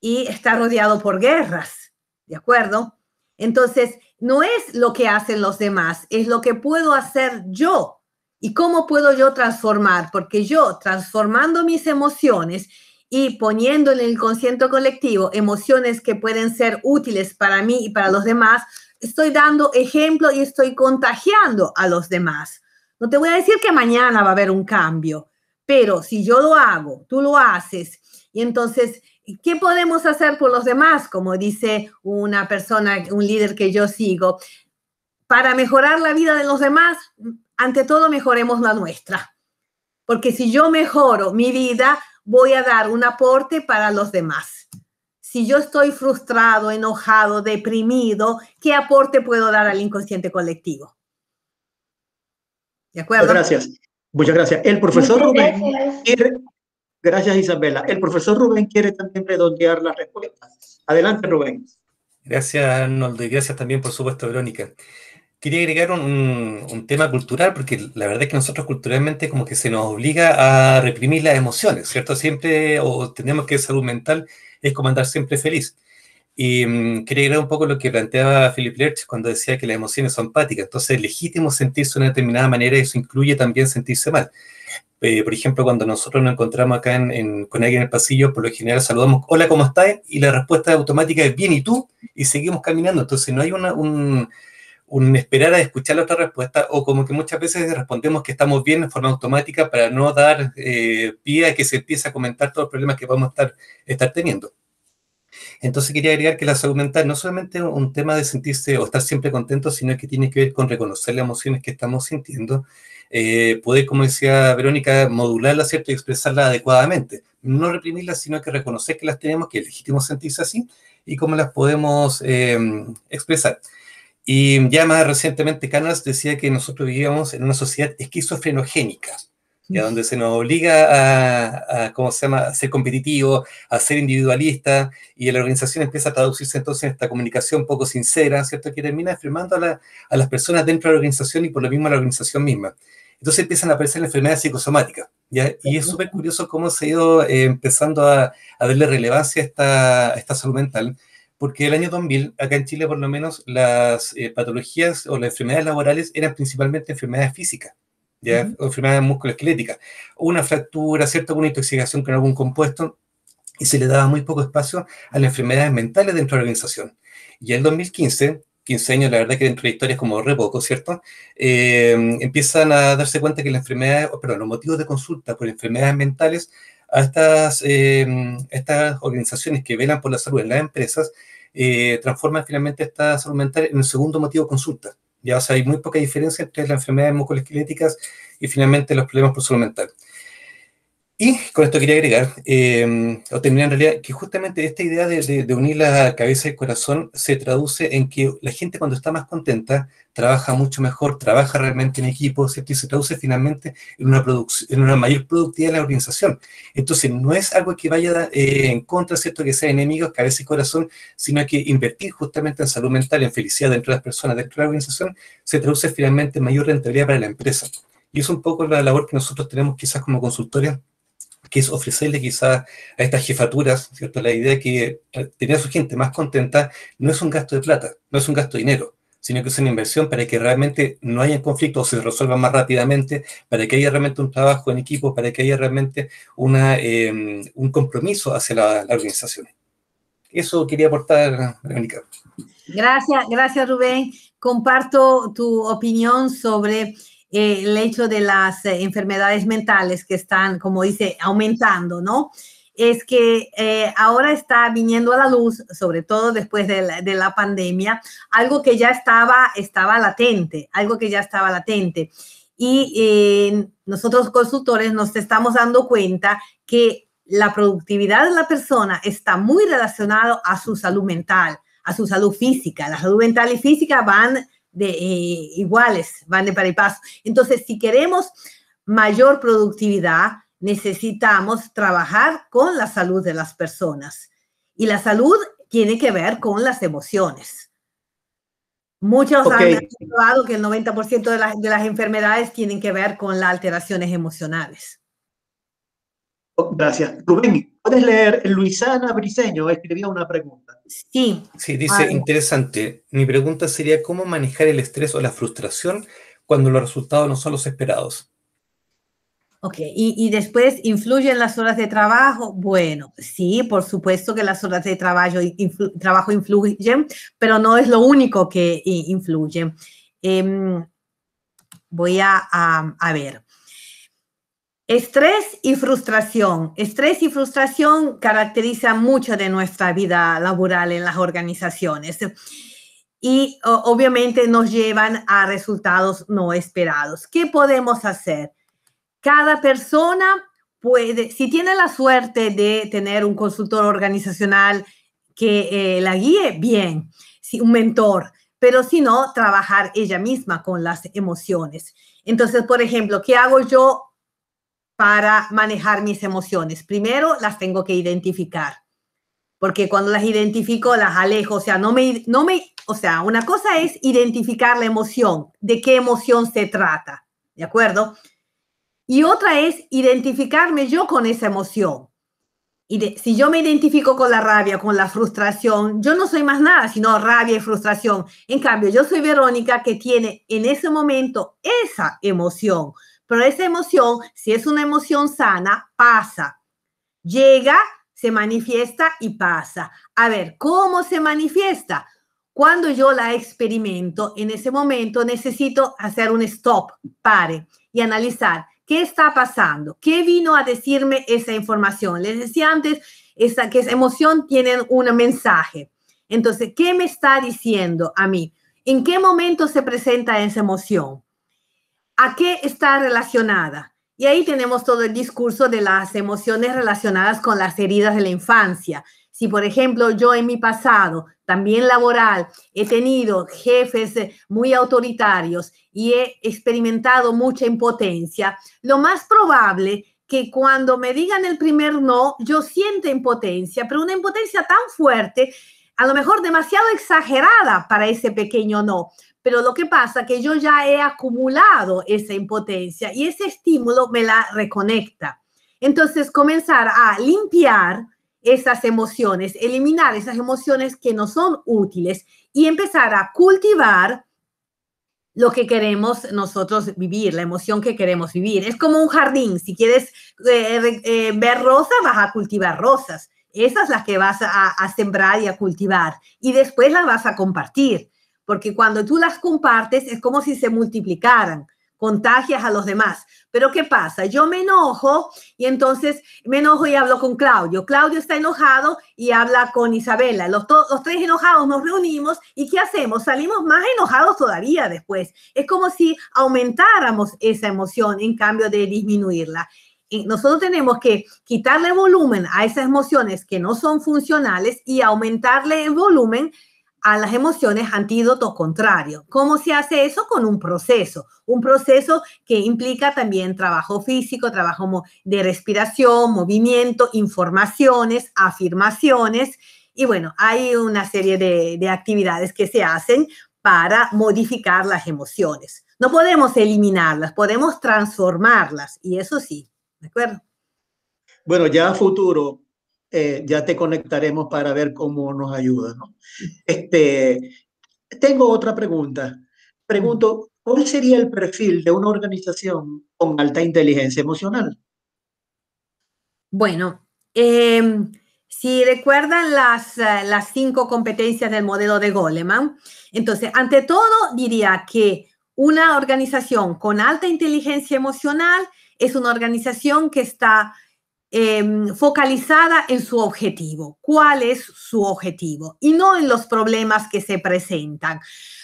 y está rodeado por guerras, ¿de acuerdo? Entonces, no es lo que hacen los demás, es lo que puedo hacer yo y cómo puedo yo transformar, porque yo transformando mis emociones y poniendo en el inconsciente colectivo emociones que pueden ser útiles para mí y para los demás, estoy dando ejemplo y estoy contagiando a los demás. No te voy a decir que mañana va a haber un cambio, pero si yo lo hago, tú lo haces, y entonces, ¿qué podemos hacer por los demás? Como dice una persona, un líder que yo sigo, para mejorar la vida de los demás, ante todo mejoremos la nuestra. Porque si yo mejoro mi vida, voy a dar un aporte para los demás. Si yo estoy frustrado, enojado, deprimido, ¿qué aporte puedo dar al inconsciente colectivo? ¿De acuerdo? Muchas gracias. El profesor Rubén quiere, gracias Isabela. El profesor Rubén quiere también redondear la respuesta. Adelante, Rubén. Gracias, Arnoldo, y gracias también, por supuesto, Verónica. Quería agregar un tema cultural, porque la verdad es que nosotros culturalmente como que se nos obliga a reprimir las emociones, ¿cierto? Siempre, o tenemos que salud mental es como andar siempre feliz. Y quería agregar un poco lo que planteaba Philip Lerch cuando decía que las emociones son empáticas. Entonces es legítimo sentirse de una determinada manera y eso incluye también sentirse mal. Por ejemplo, cuando nosotros nos encontramos acá con alguien en el pasillo, por lo general saludamos, hola, ¿cómo estás? Y la respuesta automática es bien, ¿y tú? Y seguimos caminando. Entonces no hay un esperar a escuchar la otra respuesta, o como que muchas veces respondemos que estamos bien en forma automática para no dar pie a que se empiece a comentar todos los problemas que podemos estar teniendo. Entonces quería agregar que la salud mental no solamente es un tema de sentirse o estar siempre contento, sino que tiene que ver con reconocer las emociones que estamos sintiendo, poder, como decía Verónica, modularlas, ¿cierto? Y expresarlas adecuadamente. No reprimirlas, sino que reconocer que las tenemos, que es legítimo sentirse así, y cómo las podemos expresar. Y ya más recientemente Canals decía que nosotros vivíamos en una sociedad esquizofrenogénica, ya donde se nos obliga ¿cómo se llama?, a ser competitivo, a ser individualista, y la organización empieza a traducirse entonces en esta comunicación poco sincera, ¿cierto?, que termina enfermando a las personas dentro de la organización y por lo mismo a la organización misma. Entonces empiezan a aparecer enfermedades psicosomáticas, ¿ya? Y es súper curioso cómo se ha ido empezando a darle relevancia a esta salud mental, porque el año 2000, acá en Chile por lo menos, las patologías o las enfermedades laborales eran principalmente enfermedades físicas, ¿ya? O enfermedades musculoesqueléticas, una fractura, ¿cierto?, una intoxicación con algún compuesto, y se le daba muy poco espacio a las enfermedades mentales dentro de la organización. Y en el 2015, 15 años, la verdad que dentro de la historia es como re poco, ¿cierto? Empiezan a darse cuenta que las enfermedades, los motivos de consulta por enfermedades mentales a estas organizaciones que velan por la salud en las empresas, transforman finalmente esta salud mental en el segundo motivo de consulta. Ya, o sea, hay muy poca diferencia entre las enfermedades musculoesqueléticas y finalmente los problemas por salud mental. Y con esto quería agregar, o terminar en realidad, que justamente esta idea de unir la cabeza y el corazón se traduce en que la gente cuando está más contenta trabaja mucho mejor, trabaja realmente en equipo, ¿cierto? Y se traduce finalmente en una mayor productividad de la organización. Entonces no es algo que vaya en contra, ¿cierto? Que sea enemigos, cabeza y corazón, sino que invertir justamente en salud mental, en felicidad dentro de las personas, dentro de la organización, se traduce finalmente en mayor rentabilidad para la empresa. Y es un poco la labor que nosotros tenemos quizás como consultores, que es ofrecerle quizás a estas jefaturas, ¿cierto? La idea de que tener a su gente más contenta no es un gasto de plata, no es un gasto de dinero, sino que es una inversión para que realmente no haya conflictos o se resuelvan más rápidamente, para que haya realmente un trabajo en equipo, para que haya realmente un compromiso hacia la organización. Eso quería aportar, Verónica. Gracias Rubén. Comparto tu opinión sobre el hecho de las enfermedades mentales que están, como dice, aumentando, ¿no? Es que ahora está viniendo a la luz, sobre todo después de la pandemia, algo que ya estaba latente, algo que ya estaba latente. Y nosotros consultores nos estamos dando cuenta que la productividad de la persona está muy relacionada a su salud mental, a su salud física. La salud mental y física van iguales, van de par y paso. Entonces, si queremos mayor productividad, necesitamos trabajar con la salud de las personas. Y la salud tiene que ver con las emociones. Muchos han probado que el 90% de las enfermedades tienen que ver con las alteraciones emocionales. Gracias. Rubén, ¿puedes leer? Luisana Briceño escribía una pregunta. Sí. Sí, dice, interesante. Mi pregunta sería, ¿cómo manejar el estrés o la frustración cuando los resultados no son los esperados? Ok, y después, ¿influyen las horas de trabajo? Bueno, sí, por supuesto que las horas de trabajo influyen, pero no es lo único que influye. Voy a ver. Estrés y frustración. Estrés y frustración caracterizan mucho de nuestra vida laboral en las organizaciones y obviamente nos llevan a resultados no esperados. ¿Qué podemos hacer? Cada persona puede, si tiene la suerte de tener un consultor organizacional que la guíe, bien, un mentor, pero si no, trabajar ella misma con las emociones. Entonces, por ejemplo, ¿qué hago yo para manejar mis emociones? Primero, las tengo que identificar, porque cuando las identifico, las alejo. O sea, o sea, una cosa es identificar la emoción, de qué emoción se trata, ¿de acuerdo? Y otra es identificarme yo con esa emoción. Y si yo me identifico con la rabia, con la frustración, yo no soy más nada sino rabia y frustración. En cambio, yo soy Verónica que tiene en ese momento esa emoción. Pero esa emoción, si es una emoción sana, pasa. Llega, se manifiesta y pasa. A ver, ¿cómo se manifiesta? Cuando yo la experimento, en ese momento necesito hacer un stop, pare y analizar. ¿Qué está pasando? ¿Qué vino a decirme esa información? Les decía antes que esa emoción tiene un mensaje. Entonces, ¿qué me está diciendo a mí? ¿En qué momento se presenta esa emoción? ¿A qué está relacionada? Y ahí tenemos todo el discurso de las emociones relacionadas con las heridas de la infancia. Si, por ejemplo, yo en mi pasado, también laboral, he tenido jefes muy autoritarios y he experimentado mucha impotencia, lo más probable que cuando me digan el primer no, yo sienta impotencia, pero una impotencia tan fuerte, a lo mejor demasiado exagerada para ese pequeño no. Pero lo que pasa es que yo ya he acumulado esa impotencia y ese estímulo me la reconecta. Entonces, comenzar a limpiar esas emociones, eliminar esas emociones que no son útiles y empezar a cultivar lo que queremos nosotros vivir, la emoción que queremos vivir. Es como un jardín. Si quieres ver rosas, vas a cultivar rosas. Esas las que vas a sembrar y a cultivar. Y después las vas a compartir. Porque cuando tú las compartes es como si se multiplicaran, contagias a los demás. Pero ¿qué pasa? Yo me enojo y entonces me enojo y hablo con Claudio. Claudio está enojado y habla con Isabela. Los tres enojados nos reunimos y ¿qué hacemos? Salimos más enojados todavía después. Es como si aumentáramos esa emoción en cambio de disminuirla. Y nosotros tenemos que quitarle volumen a esas emociones que no son funcionales y aumentarle el volumen a las emociones antídoto contrario. ¿Cómo se hace eso? Con un proceso que implica también trabajo físico, trabajo de respiración, movimiento, informaciones, afirmaciones. Y bueno, hay una serie de actividades que se hacen para modificar las emociones. No podemos eliminarlas, podemos transformarlas, y eso sí, ¿de acuerdo? Bueno, ya a futuro ya te conectaremos para ver cómo nos ayuda, ¿no? Tengo otra pregunta. Pregunto, ¿cuál sería el perfil de una organización con alta inteligencia emocional? Bueno, si recuerdan las 5 competencias del modelo de Goleman, entonces, ante todo, diría que una organización con alta inteligencia emocional es una organización que está focalizada en su objetivo. ¿Cuál es su objetivo? Y no en los problemas que se presentan,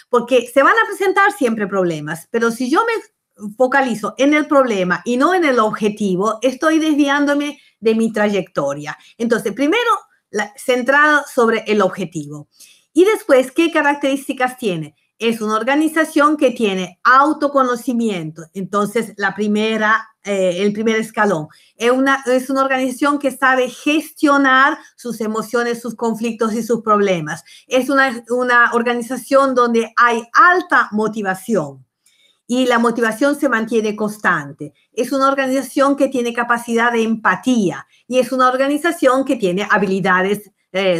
porque se van a presentar siempre problemas, pero si yo me focalizo en el problema y no en el objetivo, estoy desviándome de mi trayectoria. Entonces, primero, centrado sobre el objetivo. Y después, ¿qué características tiene? Es una organización que tiene autoconocimiento. Entonces, el primer escalón. Es una organización que sabe gestionar sus emociones, sus conflictos y sus problemas. Es una organización donde hay alta motivación y la motivación se mantiene constante. Es una organización que tiene capacidad de empatía y es una organización que tiene habilidades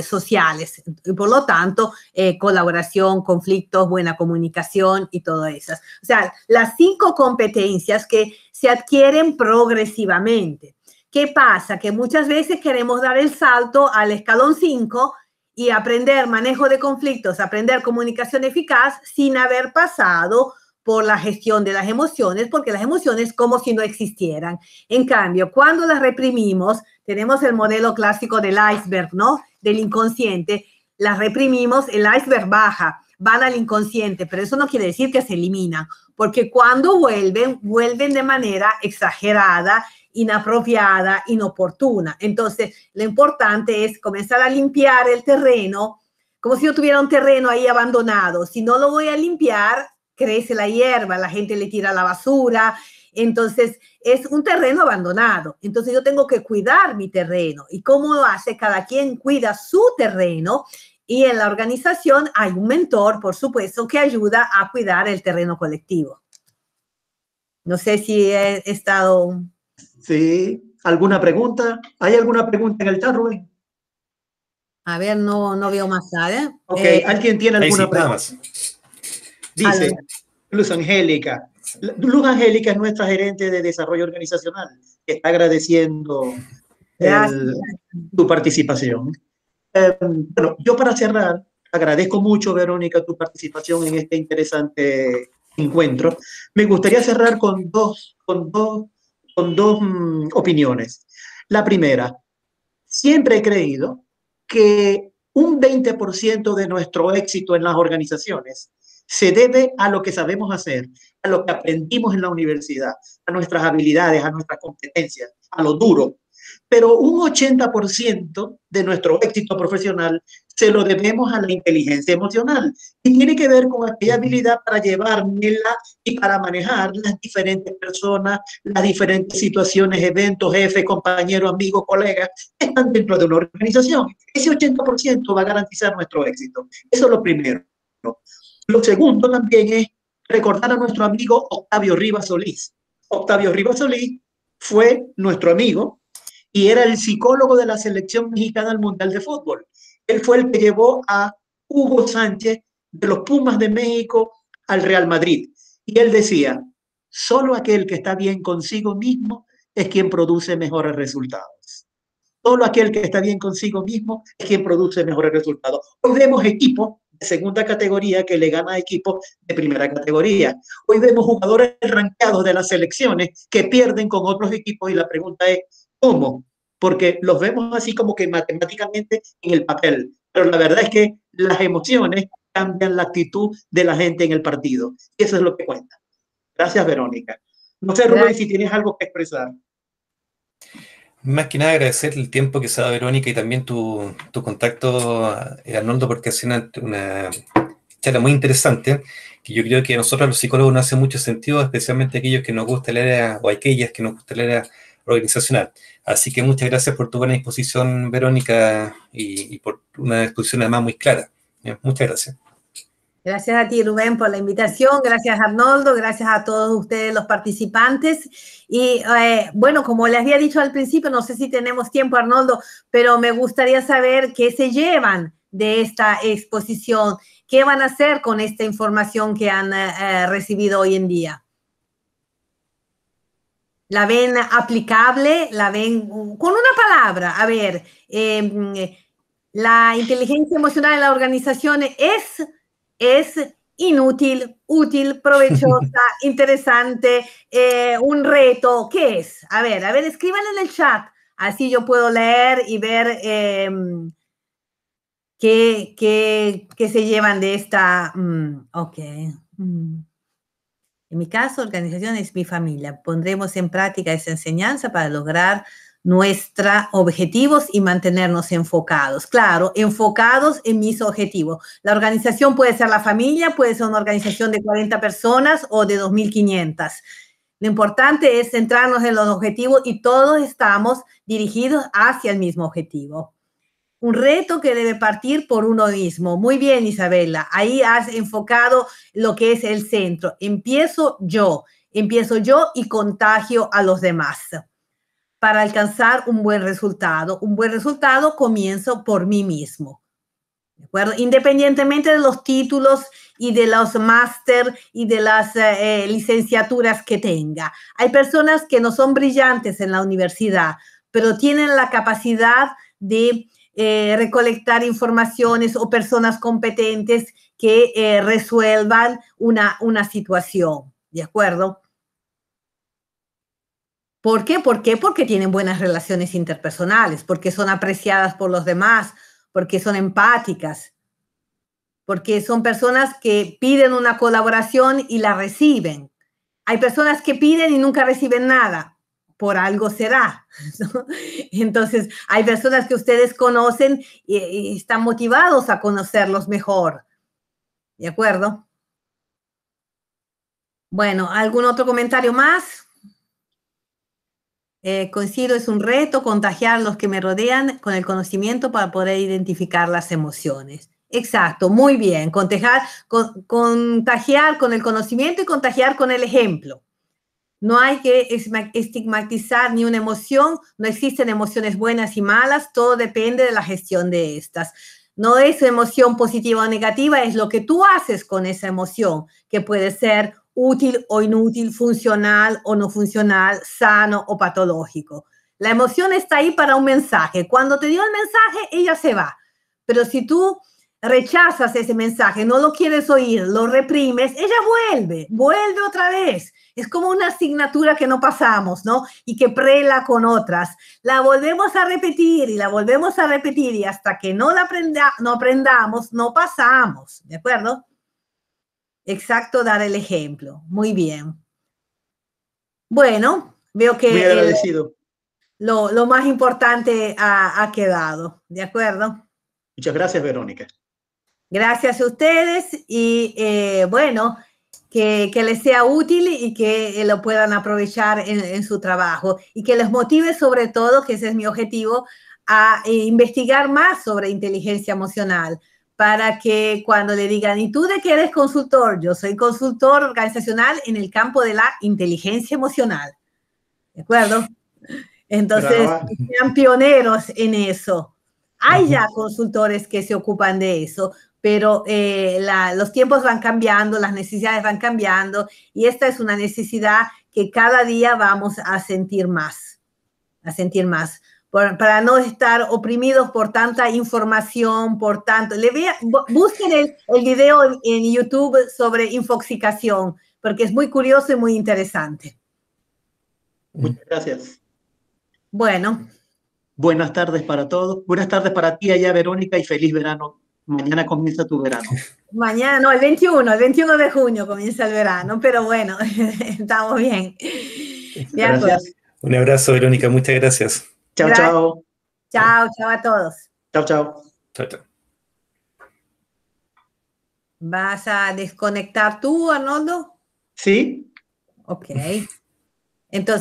sociales, y por lo tanto, colaboración, conflictos, buena comunicación y todo eso. O sea, las 5 competencias que se adquieren progresivamente. ¿Qué pasa? Que muchas veces queremos dar el salto al escalón 5 y aprender manejo de conflictos, aprender comunicación eficaz sin haber pasado por la gestión de las emociones, porque las emociones como si no existieran. En cambio, cuando las reprimimos, tenemos el modelo clásico del iceberg, ¿no? Del inconsciente, las reprimimos, el iceberg baja, van al inconsciente, pero eso no quiere decir que se eliminan, porque cuando vuelven de manera exagerada, inapropiada, inoportuna. Entonces, lo importante es comenzar a limpiar el terreno, como si yo tuviera un terreno ahí abandonado. Si no lo voy a limpiar, crece la hierba, la gente le tira la basura, entonces es un terreno abandonado. Entonces yo tengo que cuidar mi terreno. ¿Y cómo lo hace? Cada quien cuida su terreno y en la organización hay un mentor, por supuesto, que ayuda a cuidar el terreno colectivo. No sé si he estado... Sí, ¿alguna pregunta? ¿Hay alguna pregunta en el chat, Rubén? A ver, no veo más nada. Ok, ¿alguien tiene alguna pregunta? Dice Luz Angélica. Luz Angélica es nuestra gerente de desarrollo organizacional, que está agradeciendo tu participación. Bueno, yo para cerrar, agradezco mucho, Verónica, tu participación en este interesante encuentro. Me gustaría cerrar con dos opiniones. La primera, siempre he creído que un 20% de nuestro éxito en las organizaciones se debe a lo que sabemos hacer, a lo que aprendimos en la universidad, a nuestras habilidades, a nuestras competencias, a lo duro. Pero un 80% de nuestro éxito profesional se lo debemos a la inteligencia emocional y tiene que ver con aquella habilidad para llevármela y para manejar las diferentes personas, las diferentes situaciones, eventos, jefes, compañeros, amigos, colegas que están dentro de una organización. Ese 80% va a garantizar nuestro éxito. Eso es lo primero. Lo segundo también es recordar a nuestro amigo Octavio Rivas Solís. Octavio Rivas Solís fue nuestro amigo y era el psicólogo de la selección mexicana al Mundial de Fútbol. Él fue el que llevó a Hugo Sánchez de los Pumas de México al Real Madrid. Y él decía, solo aquel que está bien consigo mismo es quien produce mejores resultados. Solo aquel que está bien consigo mismo es quien produce mejores resultados. Hoy vemos equipos de segunda categoría que le ganan a equipos de primera categoría. Hoy vemos jugadores rankeados de las selecciones que pierden con otros equipos y la pregunta es, ¿cómo? Porque los vemos así como que matemáticamente en el papel, pero la verdad es que las emociones cambian la actitud de la gente en el partido. Y eso es lo que cuenta. Gracias, Verónica. No sé, Rubén, si tienes algo que expresar. Más que nada agradecer el tiempo que se da Verónica y también tu contacto, Arnoldo, porque ha sido una charla muy interesante, que yo creo que a nosotros los psicólogos nos hace mucho sentido, especialmente aquellos que nos gusta el área, o aquellas que nos gusta el área organizacional. Así que muchas gracias por tu buena disposición, Verónica, y por una exposición además muy clara. Muchas gracias. Gracias a ti, Rubén, por la invitación. Gracias, Arnoldo. Gracias a todos ustedes, los participantes. Y bueno, como les había dicho al principio, no sé si tenemos tiempo, Arnoldo, pero me gustaría saber qué se llevan de esta exposición. ¿Qué van a hacer con esta información que han recibido hoy en día? ¿La ven aplicable? ¿La ven con una palabra? A ver, la inteligencia emocional en la organización es inútil, útil, provechosa, interesante, un reto. ¿Qué es? A ver, escriban en el chat. Así yo puedo leer y ver qué se llevan de esta. Ok. En mi caso, organización es mi familia. Pondremos en práctica esa enseñanza para lograr nuestros objetivos y mantenernos enfocados. Claro, enfocados en mis objetivos. La organización puede ser la familia, puede ser una organización de 40 personas o de 2.500. Lo importante es centrarnos en los objetivos y todos estamos dirigidos hacia el mismo objetivo. Un reto que debe partir por uno mismo. Muy bien, Isabela. Ahí has enfocado lo que es el centro. Empiezo yo y contagio a los demás para alcanzar un buen resultado. Un buen resultado comienzo por mí mismo. ¿De acuerdo? Independientemente de los títulos y de los máster y de las licenciaturas que tenga. Hay personas que no son brillantes en la universidad, pero tienen la capacidad de recolectar informaciones o personas competentes que resuelvan una situación, ¿de acuerdo? ¿Por qué? ¿Por qué? Porque tienen buenas relaciones interpersonales, porque son apreciadas por los demás, porque son empáticas, porque son personas que piden una colaboración y la reciben. Hay personas que piden y nunca reciben nada. Por algo será, ¿no? Entonces, hay personas que ustedes conocen y están motivados a conocerlos mejor. ¿De acuerdo? Bueno, ¿algún otro comentario más? Coincido, es un reto contagiar a los que me rodean con el conocimiento para poder identificar las emociones. Exacto, muy bien. Contagiar con el conocimiento y contagiar con el ejemplo. No hay que estigmatizar ni una emoción, no existen emociones buenas y malas, todo depende de la gestión de estas. No es emoción positiva o negativa, es lo que tú haces con esa emoción, que puede ser útil o inútil, funcional o no funcional, sano o patológico. La emoción está ahí para un mensaje. Cuando te dio el mensaje, ella se va. Pero si tú rechazas ese mensaje, no lo quieres oír, lo reprimes, ella vuelve otra vez. Es como una asignatura que no pasamos, ¿no? Y que prela con otras. La volvemos a repetir y la volvemos a repetir y hasta que no aprendamos, no pasamos, ¿de acuerdo? Exacto, dar el ejemplo. Muy bien. Bueno, veo que muy agradecido. Lo más importante ha quedado, ¿de acuerdo? Muchas gracias, Verónica. Gracias a ustedes y bueno, que les sea útil y que lo puedan aprovechar en su trabajo y que les motive sobre todo, que ese es mi objetivo, a investigar más sobre inteligencia emocional para que cuando le digan, ¿y tú de qué eres consultor? Yo soy consultor organizacional en el campo de la inteligencia emocional. ¿De acuerdo? Entonces, sean pioneros en eso. Hay ya consultores que se ocupan de eso, pero los tiempos van cambiando, las necesidades van cambiando y esta es una necesidad que cada día vamos a sentir más, para no estar oprimidos por tanta información, por tanto. Busquen el video en YouTube sobre infoxicación, porque es muy curioso y muy interesante. Muchas gracias. Bueno. Buenas tardes para todos. Buenas tardes para ti allá, Verónica, y feliz verano. Mañana comienza tu verano. Mañana, no, el 21 de junio comienza el verano, pero bueno, estamos bien. Gracias. Un abrazo, Verónica, muchas gracias. Chao, Gracias. chao. Chao, chao a todos. Chao, chao. Chao, chao. ¿Vas a desconectar tú, Arnoldo? ¿Sí? Ok. Entonces...